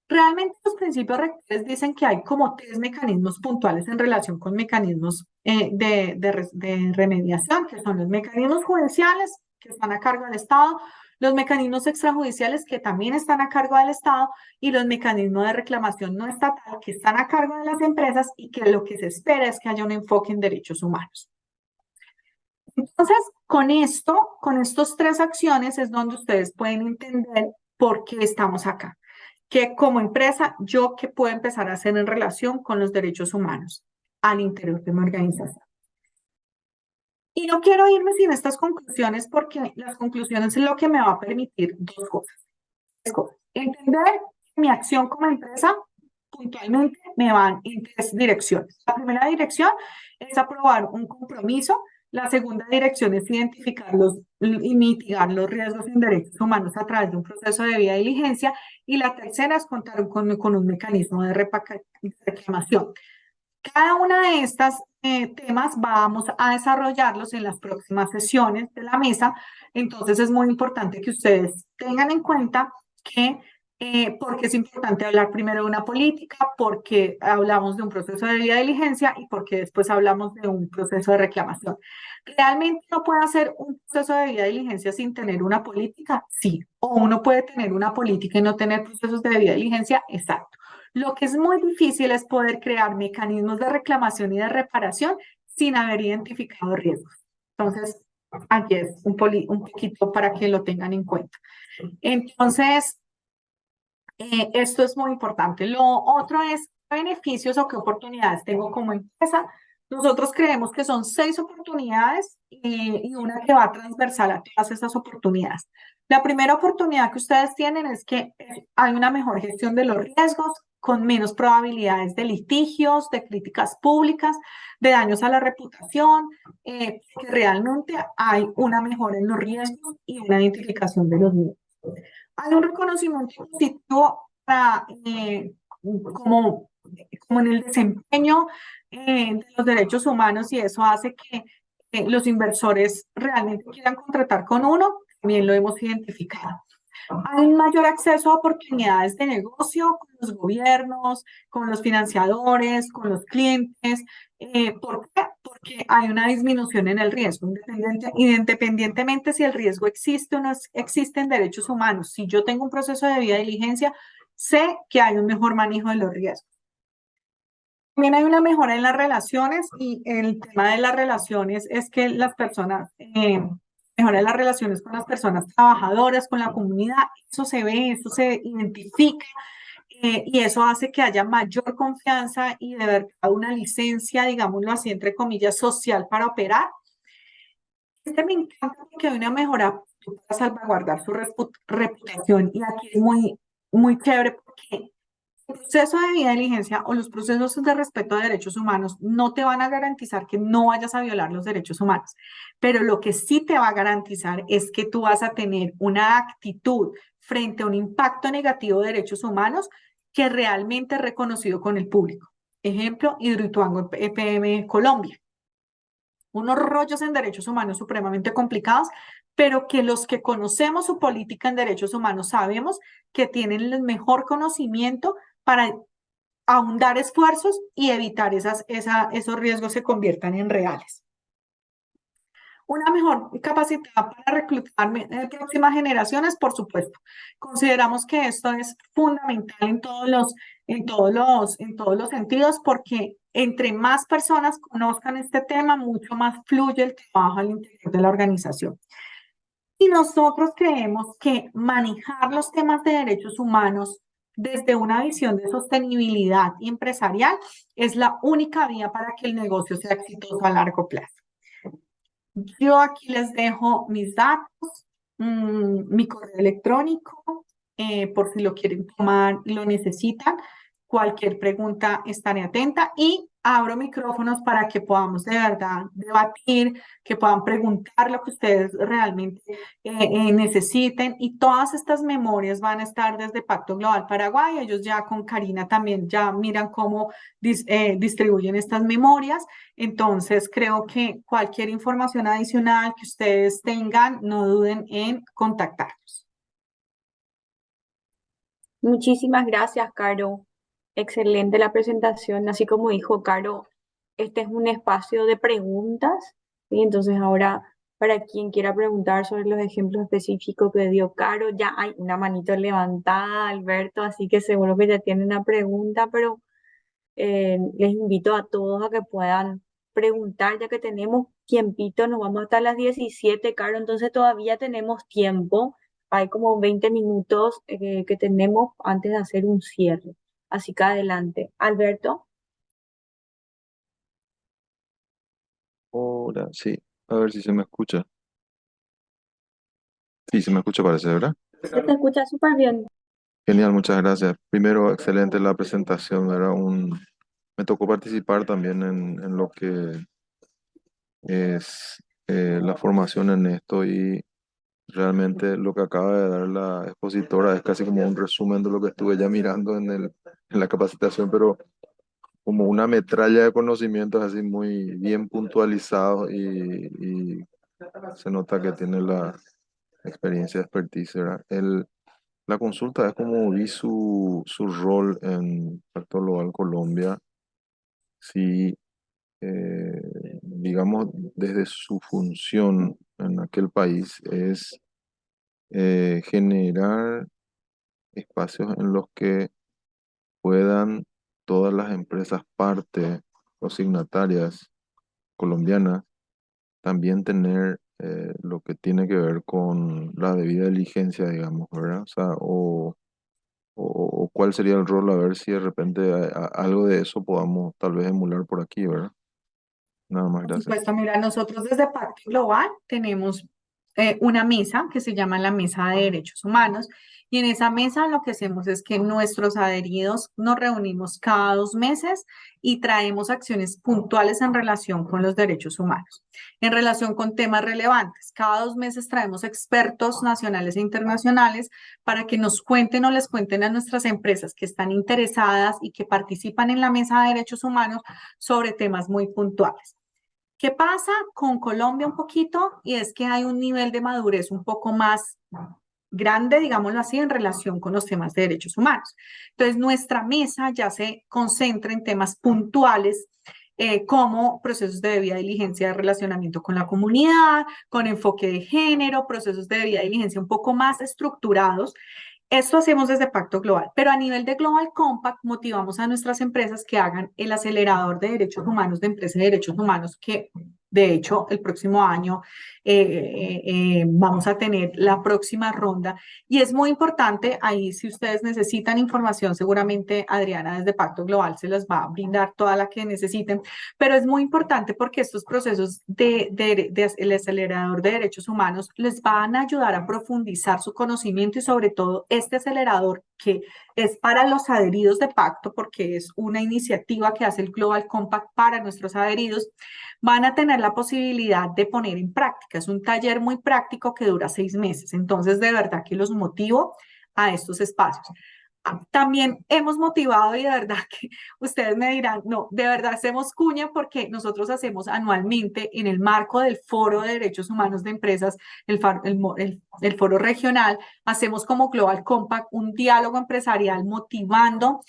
Realmente los principios rectores dicen que hay como 3 mecanismos puntuales en relación con mecanismos de remediación, que son los mecanismos judiciales, que están a cargo del Estado, los mecanismos extrajudiciales, que también están a cargo del Estado, y los mecanismos de reclamación no estatal, que están a cargo de las empresas y que lo que se espera es que haya un enfoque en derechos humanos. Entonces, con estos 3 acciones es donde ustedes pueden entender por qué estamos acá. Que como empresa, ¿qué puedo empezar a hacer en relación con los derechos humanos al interior de mi organización? Y no quiero irme sin estas conclusiones, porque las conclusiones es lo que me va a permitir 2 cosas. Entender que mi acción como empresa puntualmente me van en 3 direcciones. La primera dirección es aprobar un compromiso. La segunda dirección es identificar y mitigar los riesgos en derechos humanos a través de un proceso de debida diligencia. Y la tercera es contar con un mecanismo de reclamación. Cada una de estas temas vamos a desarrollarlos en las próximas sesiones de la mesa. Entonces es muy importante que ustedes tengan en cuenta que porque es importante hablar primero de una política, porque hablamos de un proceso de debida diligencia y porque después hablamos de un proceso de reclamación. ¿Realmente no puede hacer un proceso de debida diligencia sin tener una política? Sí. ¿O uno puede tener una política y no tener procesos de debida diligencia? Exacto. Lo que es muy difícil es poder crear mecanismos de reclamación y de reparación sin haber identificado riesgos. Entonces, aquí es un poquito para que lo tengan en cuenta. Entonces, esto es muy importante. Lo otro es qué beneficios o qué oportunidades tengo como empresa. Nosotros creemos que son 6 oportunidades y una que va transversal a todas esas oportunidades. La primera oportunidad que ustedes tienen es que hay una mejor gestión de los riesgos, con menos probabilidades de litigios, de críticas públicas, de daños a la reputación, que realmente hay una mejora en los riesgos y una identificación de los mismos. Hay un reconocimiento positivo como en el desempeño de los derechos humanos, y eso hace que los inversores realmente quieran contratar con uno. También lo hemos identificado. Hay un mayor acceso a oportunidades de negocio con los gobiernos, con los financiadores, con los clientes. ¿Por qué? Porque hay una disminución en el riesgo, independientemente si el riesgo existe o no existe en derechos humanos. Si yo tengo un proceso de debida diligencia, sé que hay un mejor manejo de los riesgos. También hay una mejora en las relaciones, y el tema de las relaciones es que las personas mejoran las relaciones con las personas trabajadoras, con la comunidad. Eso se ve, eso se identifica, y eso hace que haya mayor confianza y de verdad una licencia, digámoslo así, entre comillas, social para operar. Me encanta porque hay una mejora para salvaguardar su reputación, y aquí es muy, muy chévere porque el proceso de debida diligencia o los procesos de respeto a derechos humanos no te van a garantizar que no vayas a violar los derechos humanos, pero lo que sí te va a garantizar es que tú vas a tener una actitud frente a un impacto negativo de derechos humanos que realmente es reconocido con el público. Ejemplo, Hidroituango EPM Colombia. Unos rollos en derechos humanos supremamente complicados, pero que los que conocemos su política en derechos humanos sabemos que tienen el mejor conocimiento para ahondar esfuerzos y evitar esos riesgos se conviertan en reales. Una mejor capacidad para reclutar próximas generaciones, por supuesto. Consideramos que esto es fundamental en todos los sentidos, porque entre más personas conozcan este tema, mucho más fluye el trabajo al interior de la organización. Y nosotros creemos que manejar los temas de derechos humanos desde una visión de sostenibilidad y empresarial, es la única vía para que el negocio sea exitoso a largo plazo. Yo aquí les dejo mis datos, mi correo electrónico, por si lo quieren tomar y lo necesitan. Cualquier pregunta estaré atenta y abro micrófonos para que podamos de verdad debatir, que puedan preguntar lo que ustedes realmente necesiten. Y todas estas memorias van a estar desde Pacto Global Paraguay. Ellos ya con Karina también ya miran cómo distribuyen estas memorias. Entonces, creo que cualquier información adicional que ustedes tengan, no duden en contactarnos. Muchísimas gracias, Caro. Excelente la presentación. Así como dijo Caro, este es un espacio de preguntas, ¿sí? Entonces ahora, para quien quiera preguntar sobre los ejemplos específicos que dio Caro, ya hay una manito levantada, Alberto, así que seguro que ya tienen una pregunta, pero les invito a todos a que puedan preguntar, ya que tenemos tiempito, nos vamos hasta las 17, Caro, entonces todavía tenemos tiempo. Hay como 20 minutos que tenemos antes de hacer un cierre. Así que adelante. Alberto, Ahora sí, a ver si se me escucha. Sí, se me escucha, parece, ¿verdad? se te escucha súper bien. Genial, muchas gracias. Primero, excelente la presentación. Me tocó participar también en lo que es la formación en esto y realmente lo que acaba de dar la expositora es casi como un resumen de lo que estuve ya mirando en la capacitación, pero como una metralla de conocimientos así muy bien puntualizados y se nota que tiene la experiencia de expertise, ¿verdad? La consulta es como vi su rol en Pacto Global Colombia, si digamos desde su función en aquel país es generar espacios en los que puedan todas las empresas parte o signatarias colombianas también tener lo que tiene que ver con la debida diligencia, digamos, ¿verdad? O sea, o cuál sería el rol, a ver si de repente algo de eso podamos tal vez emular por aquí, ¿verdad? Nada más, Por gracias. supuesto, mira, nosotros desde Pacto Global tenemos una mesa que se llama la Mesa de Derechos Humanos y en esa mesa lo que hacemos es que nuestros adheridos nos reunimos cada 2 meses y traemos acciones puntuales en relación con los derechos humanos, en relación con temas relevantes. Cada 2 meses traemos expertos nacionales e internacionales para que nos cuenten o les cuenten a nuestras empresas que están interesadas y que participan en la Mesa de Derechos Humanos sobre temas muy puntuales. ¿Qué pasa con Colombia un poquito? Y es que hay un nivel de madurez un poco más grande, digámoslo así, en relación con los temas de derechos humanos. Entonces, nuestra mesa ya se concentra en temas puntuales como procesos de debida diligencia de relacionamiento con la comunidad, con enfoque de género, procesos de debida diligencia un poco más estructurados. Esto hacemos desde Pacto Global, pero a nivel de Global Compact motivamos a nuestras empresas que hagan el acelerador de derechos humanos de empresas de derechos humanos, que de hecho el próximo año vamos a tener la próxima ronda. Y es muy importante, ahí si ustedes necesitan información, seguramente Adriana desde Pacto Global se las va a brindar toda la que necesiten, pero es muy importante porque estos procesos el acelerador de derechos humanos les van a ayudar a profundizar su conocimiento y sobre todo este acelerador que es para los adheridos de Pacto, porque es una iniciativa que hace el Global Compact para nuestros adheridos, van a tener la posibilidad de poner en práctica. Es un taller muy práctico que dura 6 meses. Entonces, de verdad que los motivo a estos espacios. También hemos motivado y de verdad que ustedes me dirán, no, de verdad hacemos cuña porque nosotros hacemos anualmente en el marco del Foro de Derechos Humanos de Empresas, el foro regional, hacemos como Global Compact un diálogo empresarial motivando,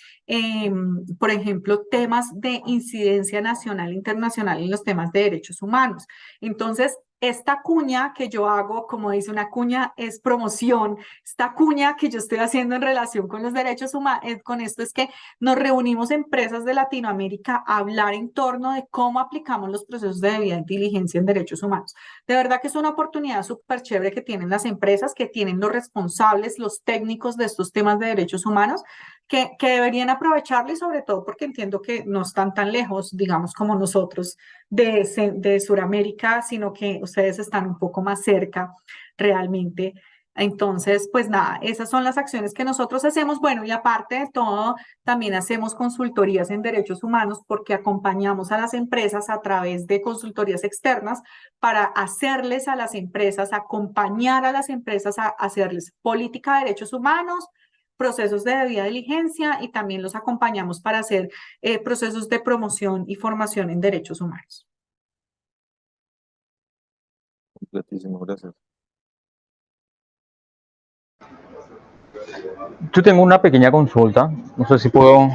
por ejemplo, temas de incidencia nacional e internacional en los temas de derechos humanos. Entonces, esta cuña que yo hago, como dice una cuña, es promoción. Esta cuña que yo estoy haciendo en relación con los derechos humanos, con esto es que nos reunimos empresas de Latinoamérica a hablar en torno de cómo aplicamos los procesos de debida diligencia en derechos humanos. De verdad que es una oportunidad súper chévere que tienen las empresas, que tienen los responsables, los técnicos de estos temas de derechos humanos, que deberían aprovecharlo y sobre todo porque entiendo que no están tan lejos, digamos, como nosotros de Sudamérica, sino que ustedes están un poco más cerca realmente. Entonces, pues nada, esas son las acciones que nosotros hacemos. Bueno, y aparte de todo, también hacemos consultorías en derechos humanos porque acompañamos a las empresas a través de consultorías externas para hacerles a las empresas, acompañar a las empresas a hacerles política de derechos humanos, procesos de debida diligencia y también los acompañamos para hacer procesos de promoción y formación en derechos humanos. Completísimo, gracias. Yo tengo una pequeña consulta, no sé si puedo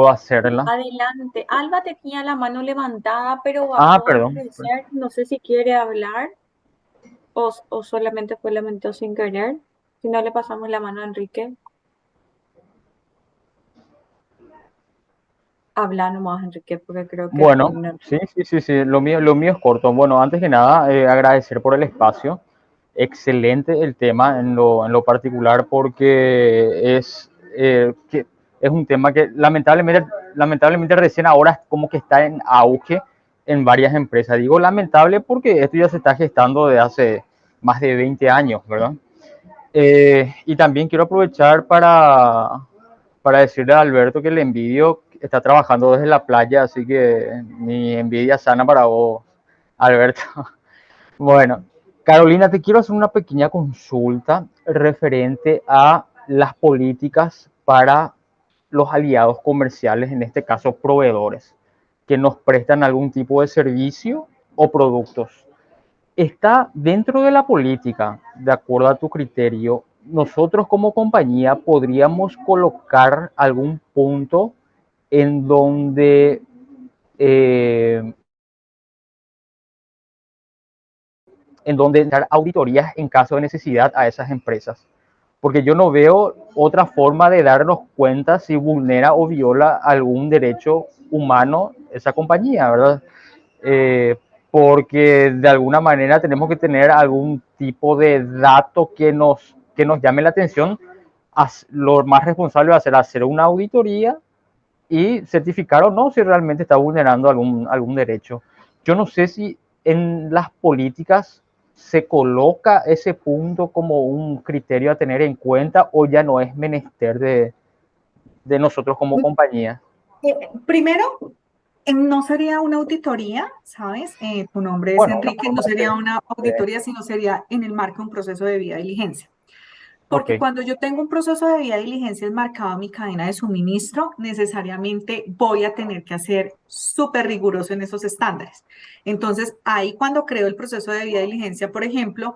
hacerla. Adelante. Alba tenía la mano levantada, pero Ah, bajó al perdón. parecer. No sé si quiere hablar o solamente fue lamentó sin querer. Si no, le pasamos la mano a Enrique. Habla nomás, Enrique, porque creo que Bueno, fue una... sí, lo mío es corto. Bueno, antes que nada, agradecer por el espacio. Excelente el tema en lo particular porque que es un tema que lamentablemente recién ahora como que está en auge en varias empresas. Digo lamentable porque esto ya se está gestando de hace más de 20 años, ¿verdad? Y también quiero aprovechar para decirle a Alberto que le envidio, está trabajando desde la playa, así que mi envidia sana para vos, Alberto. Bueno, Carolina, te quiero hacer una pequeña consulta referente a las políticas para los aliados comerciales, en este caso proveedores, que nos prestan algún tipo de servicio o productos. Está dentro de la política, de acuerdo a tu criterio, nosotros como compañía podríamos colocar algún punto en donde eh, dar auditorías en caso de necesidad a esas empresas. Porque yo no veo otra forma de darnos cuenta si vulnera o viola algún derecho humano esa compañía, ¿verdad? Porque de alguna manera tenemos que tener algún tipo de dato que nos llame la atención. Lo más responsable va a ser hacer una auditoría y certificar o no si realmente está vulnerando algún derecho. Yo no sé si en las políticas se coloca ese punto como un criterio a tener en cuenta o ya no es menester de nosotros como compañía. Primero, no sería una auditoría, ¿sabes? Tu nombre es Bueno, Enrique, no sería una auditoría, sino sería en el marco de un proceso de debida diligencia. ok. Porque cuando yo tengo un proceso de debida diligencia enmarcado en mi cadena de suministro, necesariamente voy a tener que hacer súper riguroso en esos estándares. Entonces, ahí cuando creo el proceso de debida diligencia, por ejemplo,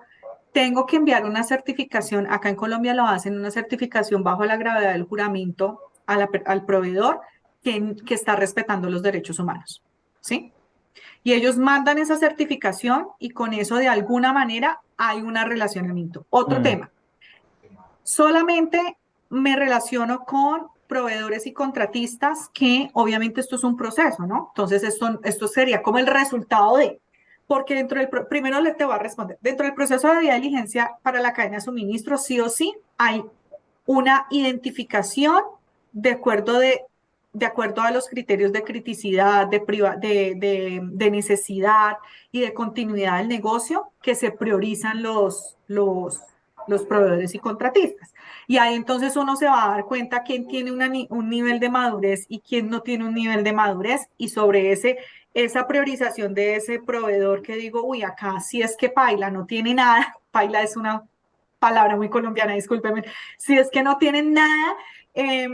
tengo que enviar una certificación, acá en Colombia lo hacen, una certificación bajo la gravedad del juramento al proveedor que está respetando los derechos humanos, ¿sí? Y ellos mandan esa certificación y con eso de alguna manera hay un relacionamiento. Otro tema. Solamente me relaciono con proveedores y contratistas que obviamente esto es un proceso, ¿no? Entonces esto sería como el resultado de, porque primero te voy a responder, dentro del proceso de diligencia para la cadena de suministro, sí o sí, hay una identificación de acuerdo de acuerdo a los criterios de criticidad, de necesidad y de continuidad del negocio que se priorizan los proveedores y contratistas. Y ahí entonces uno se va a dar cuenta quién tiene un nivel de madurez y quién no tiene un nivel de madurez y sobre esa priorización de ese proveedor que digo, uy, acá si es que Paila no tiene nada, Paila es una palabra muy colombiana, discúlpeme, si es que no tienen nada, eh,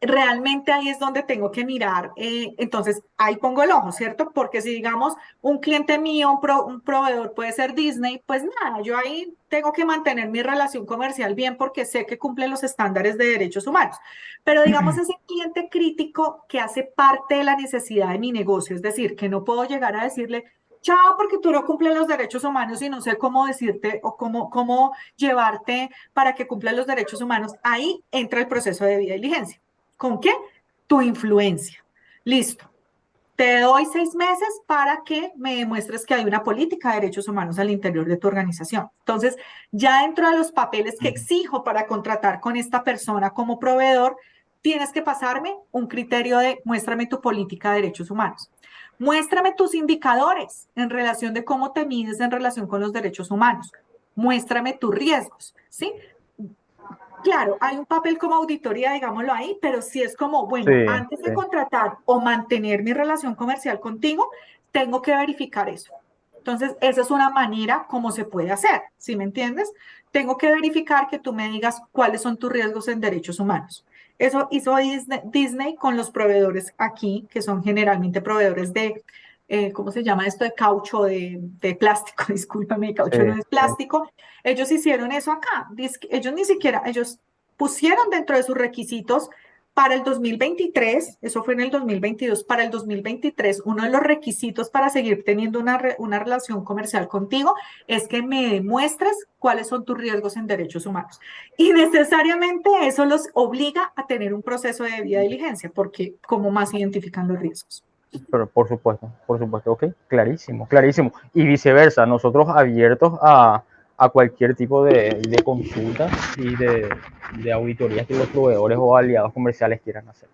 realmente ahí es donde tengo que mirar, entonces ahí pongo el ojo, ¿cierto? Porque si digamos un cliente mío, un proveedor puede ser Disney, pues nada, yo ahí tengo que mantener mi relación comercial bien porque sé que cumple los estándares de derechos humanos. Pero digamos ese cliente crítico que hace parte de la necesidad de mi negocio, es decir, que no puedo llegar a decirle, chao, porque tú no cumples los derechos humanos y no sé cómo decirte o cómo llevarte para que cumplan los derechos humanos, ahí entra el proceso de debida diligencia. ¿Con qué? Tu influencia. Listo. te doy 6 meses para que me demuestres que hay una política de derechos humanos al interior de tu organización. Entonces, ya dentro de los papeles que exijo para contratar con esta persona como proveedor, tienes que pasarme un criterio de muéstrame tu política de derechos humanos. Muéstrame tus indicadores en relación de cómo te mides en relación con los derechos humanos. Muéstrame tus riesgos, ¿sí? Claro, hay un papel como auditoría, digámoslo ahí, pero si es como, bueno, Sí, antes de sí. contratar o mantener mi relación comercial contigo, tengo que verificar eso. Entonces, esa es una manera como se puede hacer, ¿sí me entiendes? Tengo que verificar que tú me digas cuáles son tus riesgos en derechos humanos. Eso hizo Disney con los proveedores aquí, que son generalmente proveedores de, ¿cómo se llama esto? De caucho, de plástico, discúlpame, de Sí, caucho no es sí. plástico. Ellos hicieron eso acá. Ellos ni siquiera, ellos pusieron dentro de sus requisitos para el 2023, eso fue en el 2022, para el 2023, uno de los requisitos para seguir teniendo una relación comercial contigo es que me demuestres cuáles son tus riesgos en derechos humanos. Y necesariamente eso los obliga a tener un proceso de debida diligencia, porque ¿cómo más identifican los riesgos? Pero por supuesto, ok, clarísimo, clarísimo. Y viceversa, nosotros abiertos a cualquier tipo de consulta y de auditorías que los proveedores o aliados comerciales quieran hacer.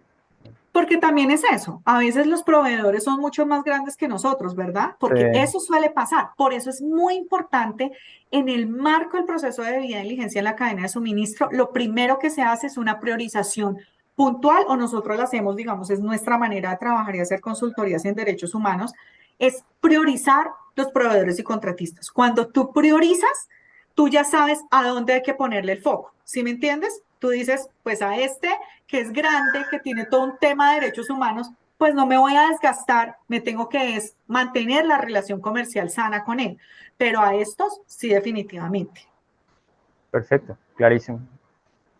Porque también es eso, a veces los proveedores son mucho más grandes que nosotros, ¿verdad? Porque Sí, eso suele pasar. Por eso es muy importante en el marco del proceso de debida diligencia en la cadena de suministro, lo primero que se hace es una priorización puntual o nosotros la hacemos, digamos, es nuestra manera de trabajar y hacer consultorías en derechos humanos, es priorizar los proveedores y contratistas. Cuando tú priorizas, tú ya sabes a dónde hay que ponerle el foco, ¿sí me entiendes? Tú dices, pues a este que es grande, que tiene todo un tema de derechos humanos, pues no me voy a desgastar, me tengo que mantener la relación comercial sana con él. Pero a estos sí definitivamente. perfecto, clarísimo.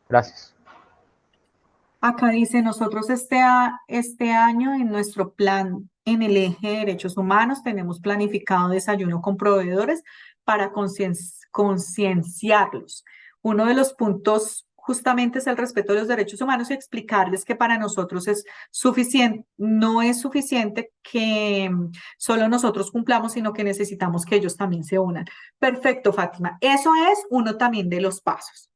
Gracias. Acá dice, nosotros este año en nuestro plan en el eje de derechos humanos tenemos planificado desayuno con proveedores para concienciarlos. Uno de los puntos justamente es el respeto de los derechos humanos y explicarles que para nosotros es suficiente, no es suficiente que solo nosotros cumplamos, sino que necesitamos que ellos también se unan. Perfecto, Fátima. Eso es uno también de los pasos.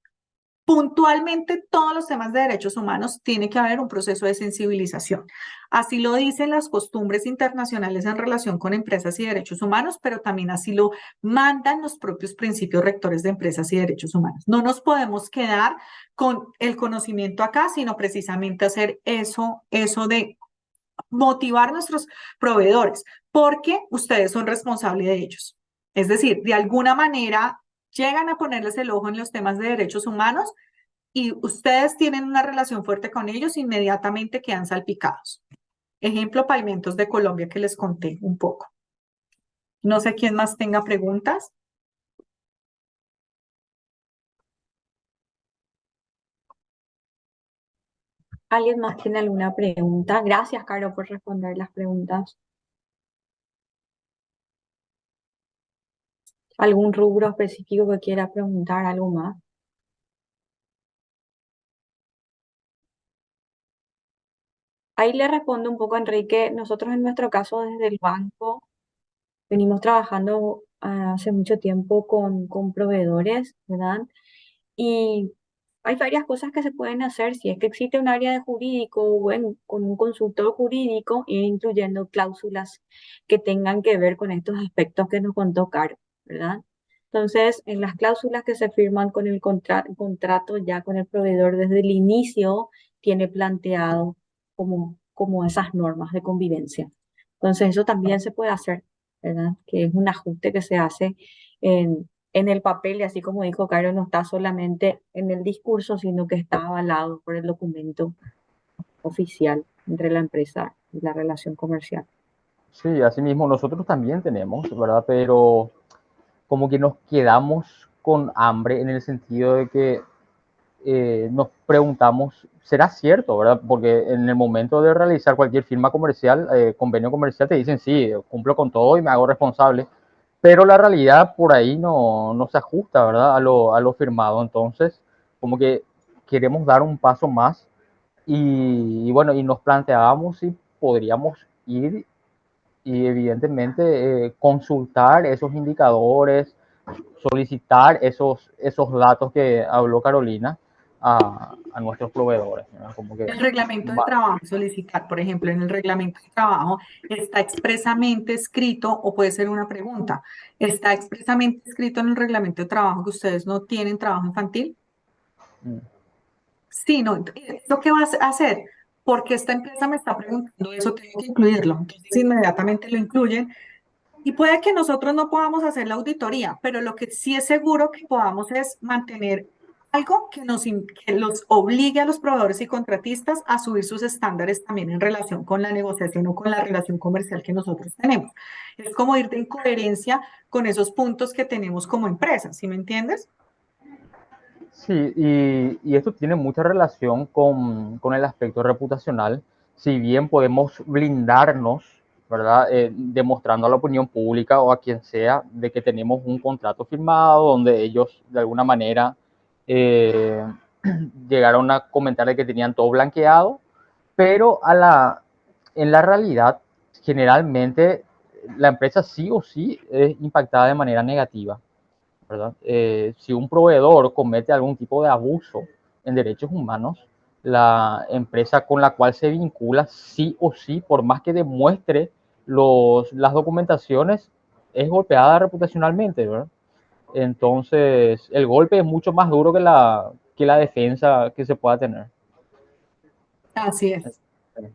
Puntualmente, todos los temas de derechos humanos tiene que haber un proceso de sensibilización. Así lo dicen las costumbres internacionales en relación con empresas y derechos humanos, pero también así lo mandan los propios principios rectores de empresas y derechos humanos. No nos podemos quedar con el conocimiento acá, sino precisamente hacer eso de motivar a nuestros proveedores, porque ustedes son responsables de ellos. Es decir, de alguna manera llegan a ponerles el ojo en los temas de derechos humanos y ustedes tienen una relación fuerte con ellos, inmediatamente quedan salpicados. Ejemplo, Pavimentos de Colombia que les conté un poco. No sé quién más tenga preguntas. ¿Alguien más tiene alguna pregunta? Gracias, Caro, por responder las preguntas. ¿Algún rubro específico que quiera preguntar, algo más? Ahí le respondo un poco a Enrique. Nosotros en nuestro caso desde el banco venimos trabajando hace mucho tiempo con proveedores, ¿verdad? Y hay varias cosas que se pueden hacer si es que existe un área de jurídico, bueno, con un consultor jurídico, ir incluyendo cláusulas que tengan que ver con estos aspectos que nos contó Caro, ¿verdad? Entonces, en las cláusulas que se firman con el contrato ya con el proveedor desde el inicio, tiene planteado como esas normas de convivencia. Entonces, eso también se puede hacer, ¿verdad? Que es un ajuste que se hace en el papel, y así como dijo Caro, no está solamente en el discurso, sino que está avalado por el documento oficial entre la empresa y la relación comercial. Sí, así mismo nosotros también tenemos, ¿verdad? Pero como que nos quedamos con hambre en el sentido de que nos preguntamos, ¿será cierto, verdad? Porque en el momento de realizar cualquier firma comercial, convenio comercial, te dicen, sí, cumplo con todo y me hago responsable, pero la realidad por ahí no se ajusta, ¿verdad? A lo firmado. Entonces, como que queremos dar un paso más y bueno, y nos planteábamos si podríamos ir y evidentemente consultar esos indicadores, solicitar esos datos que habló Carolina a nuestros proveedores, ¿verdad? Como que El reglamento de trabajo, solicitar, por ejemplo, en el reglamento de trabajo está expresamente escrito, o puede ser una pregunta, ¿está expresamente escrito en el reglamento de trabajo que ustedes no tienen trabajo infantil? mm, Sí, no, ¿eso qué vas a hacer? Porque esta empresa me está preguntando eso, tengo que incluirlo. Entonces inmediatamente lo incluyen y puede que nosotros no podamos hacer la auditoría, pero lo que sí es seguro que podamos es mantener algo que los obligue a los proveedores y contratistas a subir sus estándares también en relación con la negociación o con la relación comercial que nosotros tenemos. Es como ir en coherencia con esos puntos que tenemos como empresa, ¿sí me entiendes? Sí, y esto tiene mucha relación con el aspecto reputacional. Si bien podemos blindarnos, ¿verdad? Demostrando a la opinión pública o a quien sea de que tenemos un contrato firmado donde ellos de alguna manera eh, llegaron a comentar de que tenían todo blanqueado, pero en la realidad, generalmente la empresa sí o sí es impactada de manera negativa, ¿verdad? Si un proveedor comete algún tipo de abuso en derechos humanos, la empresa con la cual se vincula, sí o sí, por más que demuestre las documentaciones, es golpeada reputacionalmente, ¿verdad? Entonces, el golpe es mucho más duro que la defensa que se pueda tener. Así es.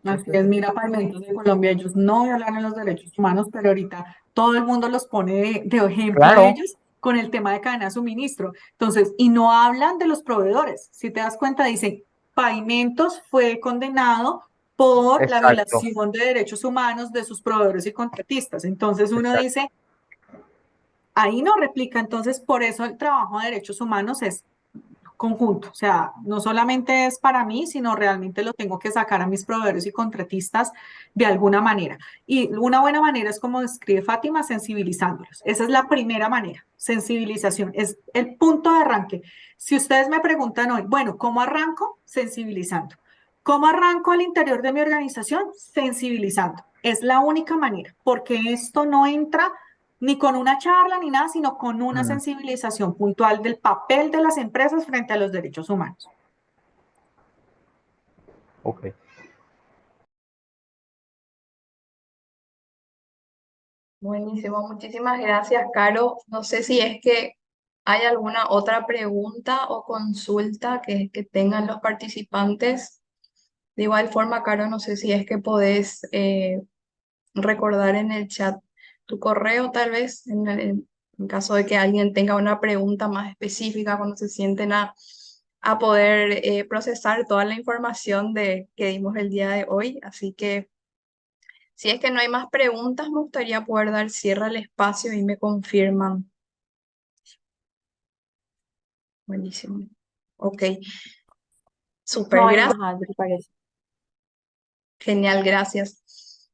Así es, mira, Pavimentos de Colombia, ellos no hablan en los derechos humanos, pero ahorita todo el mundo los pone de ejemplo a Claro, ellos con el tema de cadena de suministro. Entonces, y no hablan de los proveedores. Si te das cuenta, dicen, Pavimentos fue condenado por la exacto, violación de derechos humanos de sus proveedores y contratistas. Entonces uno exacto. dice, ahí no replica. Entonces, por eso el trabajo de derechos humanos es conjunto, o sea, no solamente es para mí, sino realmente lo tengo que sacar a mis proveedores y contratistas de alguna manera. Y una buena manera es como describe Fátima, sensibilizándolos. Esa es la primera manera, sensibilización, es el punto de arranque. Si ustedes me preguntan hoy, bueno, ¿cómo arranco? Sensibilizando. ¿Cómo arranco al interior de mi organización? Sensibilizando. Es la única manera, porque esto no entra ni con una charla ni nada, sino con una Mm, sensibilización puntual del papel de las empresas frente a los derechos humanos. ok. Buenísimo, muchísimas gracias, Caro. No sé si es que hay alguna otra pregunta o consulta que tengan los participantes. De igual forma, Caro, no sé si es que podés recordar en el chat tu correo, tal vez, en caso de que alguien tenga una pregunta más específica, cuando se sienten a poder procesar toda la información que dimos el día de hoy. Así que si es que no hay más preguntas, me gustaría poder dar cierre al espacio y me confirman. Buenísimo. Ok, No súper, hay gracias. más, Adri, parece. Genial, gracias.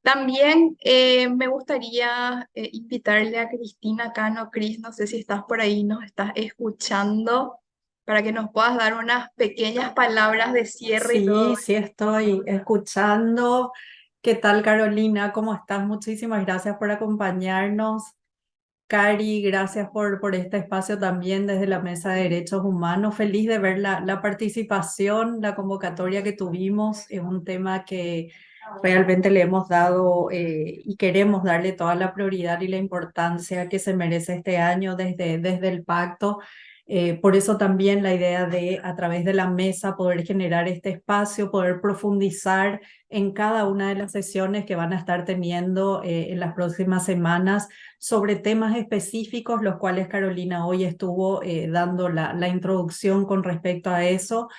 También me gustaría invitarle a Cristina Cano. Cris, no sé si estás por ahí, nos estás escuchando, para que nos puedas dar unas pequeñas palabras de cierre y todo. Sí, sí estoy escuchando. ¿Qué tal, Carolina? ¿Cómo estás? Muchísimas gracias por acompañarnos. Cari, gracias por este espacio también desde la Mesa de Derechos Humanos. Feliz de ver la participación, la convocatoria que tuvimos. Es un tema que realmente le hemos dado y queremos darle toda la prioridad y la importancia que se merece este año desde el pacto. Por eso también la idea de, a través de la mesa, poder generar este espacio, poder profundizar en cada una de las sesiones que van a estar teniendo en las próximas semanas sobre temas específicos, los cuales Carolina hoy estuvo dando la introducción con respecto a eso.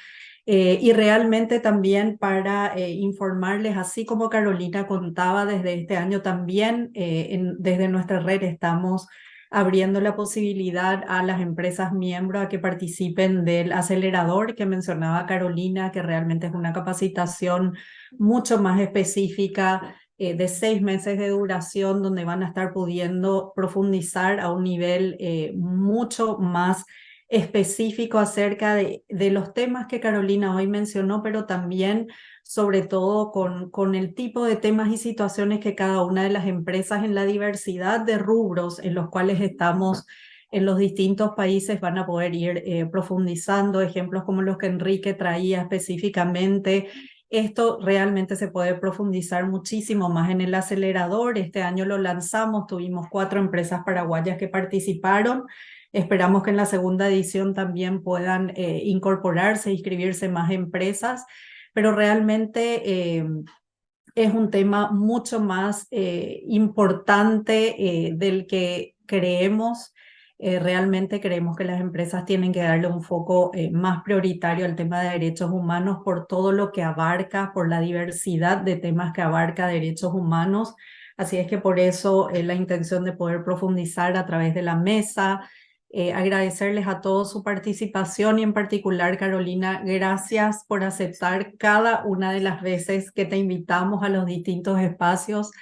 Y realmente también para informarles, así como Carolina contaba, desde este año también desde nuestra red estamos abriendo la posibilidad a las empresas miembros a que participen del acelerador que mencionaba Carolina, que realmente es una capacitación mucho más específica de 6 meses de duración, donde van a estar pudiendo profundizar a un nivel mucho más específico acerca de los temas que Carolina hoy mencionó, pero también sobre todo con el tipo de temas y situaciones que cada una de las empresas en la diversidad de rubros en los cuales estamos en los distintos países van a poder ir profundizando, ejemplos como los que Enrique traía específicamente. Esto realmente se puede profundizar muchísimo más en el acelerador. Este año lo lanzamos, tuvimos 4 empresas paraguayas que participaron. Esperamos que en la segunda edición también puedan incorporarse, inscribirse más empresas, pero realmente es un tema mucho más importante del que creemos. Realmente creemos que las empresas tienen que darle un foco más prioritario al tema de derechos humanos por todo lo que abarca, por la diversidad de temas que abarca derechos humanos. Así es que por eso la intención de poder profundizar a través de la mesa. Agradecerles a todos su participación y en particular, Carolina, gracias por aceptar cada una de las veces que te invitamos a los distintos espacios.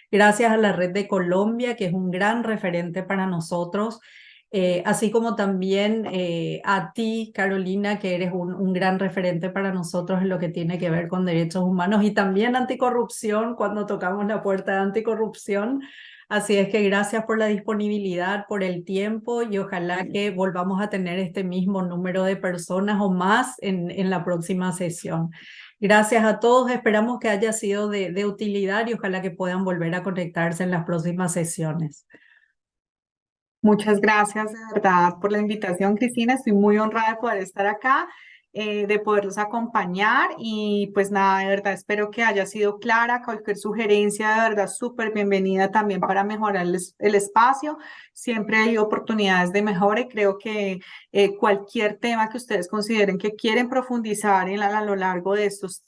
Gracias a la Red de Colombia, que es un gran referente para nosotros, así como también a ti, Carolina, que eres un gran referente para nosotros en lo que tiene que ver con derechos humanos y también anticorrupción, cuando tocamos la puerta de anticorrupción. Así es que gracias por la disponibilidad, por el tiempo y ojalá que volvamos a tener este mismo número de personas o más en la próxima sesión. Gracias a todos, esperamos que haya sido de utilidad y ojalá que puedan volver a conectarse en las próximas sesiones. Muchas gracias de verdad por la invitación, Cristina. Estoy muy honrada de poder estar acá, de poderlos acompañar y pues nada, de verdad espero que haya sido clara. Cualquier sugerencia, de verdad, súper bienvenida también para mejorar el espacio. Siempre hay oportunidades de mejora y creo que cualquier tema que ustedes consideren que quieren profundizar a lo largo de estos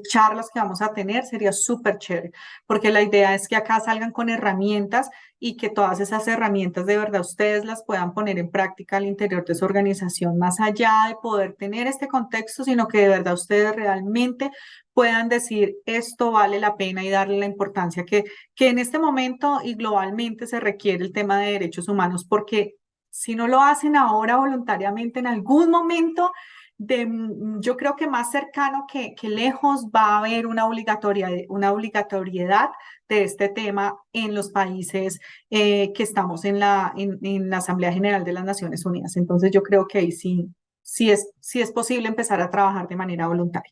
charlas que vamos a tener sería súper chévere, porque la idea es que acá salgan con herramientas y que todas esas herramientas de verdad ustedes las puedan poner en práctica al interior de su organización, más allá de poder tener este contexto, sino que de verdad ustedes realmente puedan decir esto vale la pena y darle la importancia que en este momento y globalmente se requiere el tema de derechos humanos, porque si no lo hacen ahora voluntariamente, en algún momento yo creo que más cercano que lejos va a haber una obligatoriedad de este tema en los países que estamos en la Asamblea General de las Naciones Unidas. Entonces yo creo que ahí sí es posible empezar a trabajar de manera voluntaria.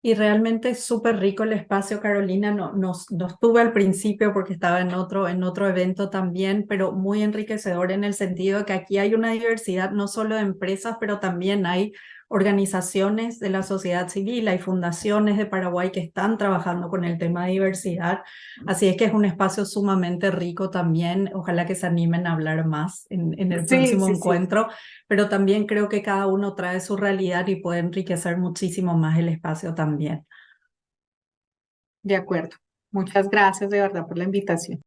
Y realmente es súper rico el espacio, Carolina. No estuve al principio porque estaba en otro evento también, pero muy enriquecedor en el sentido de que aquí hay una diversidad no solo de empresas, pero también hay organizaciones de la sociedad civil, hay fundaciones de Paraguay que están trabajando con el tema de diversidad. Así es que es un espacio sumamente rico también. Ojalá que se animen a hablar más en el próximo encuentro, pero también creo que cada uno trae su realidad y puede enriquecer muchísimo más el espacio también. De acuerdo. Muchas gracias de verdad por la invitación.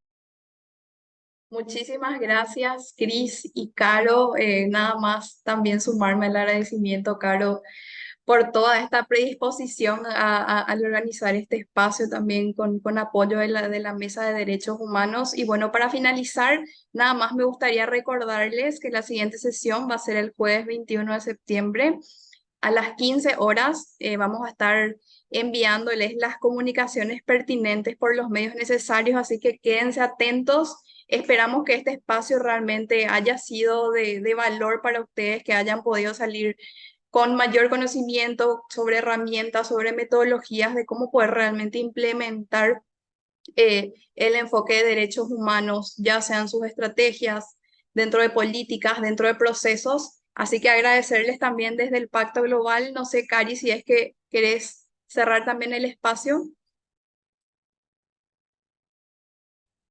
Muchísimas gracias, Cris y Caro. Nada más también sumarme al agradecimiento, Caro, por toda esta predisposición al organizar este espacio también con apoyo de la Mesa de Derechos Humanos. Y bueno, para finalizar, nada más me gustaría recordarles que la siguiente sesión va a ser el jueves 21 de septiembre a las 15 horas. Vamos a estar enviándoles las comunicaciones pertinentes por los medios necesarios, así que quédense atentos. Esperamos que este espacio realmente haya sido de valor para ustedes, que hayan podido salir con mayor conocimiento sobre herramientas, sobre metodologías de cómo poder realmente implementar el enfoque de derechos humanos, ya sean sus estrategias, dentro de políticas, dentro de procesos. Así que agradecerles también desde el Pacto Global. No sé, Cari, si es que querés cerrar también el espacio.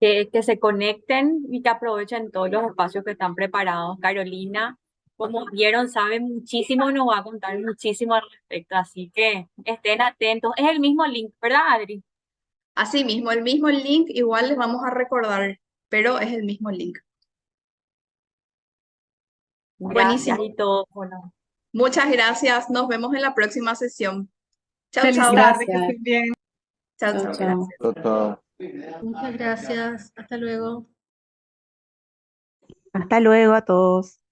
Que se conecten y que aprovechen todos los espacios que están preparados. Carolina, como vieron, sabe muchísimo, nos va a contar muchísimo al respecto, así que estén atentos. Es el mismo link, ¿verdad, Adri? Asimismo, el mismo link, igual les vamos a recordar, pero es el mismo link. Gracias Buenísimo. y todo. Bueno. Muchas gracias. Nos vemos en la próxima sesión. Chao, Feliz chao. tarde, que estén bien. Chao, Chao, chao. chao. Gracias. Chao. Muchas gracias. Hasta luego. Hasta luego a todos.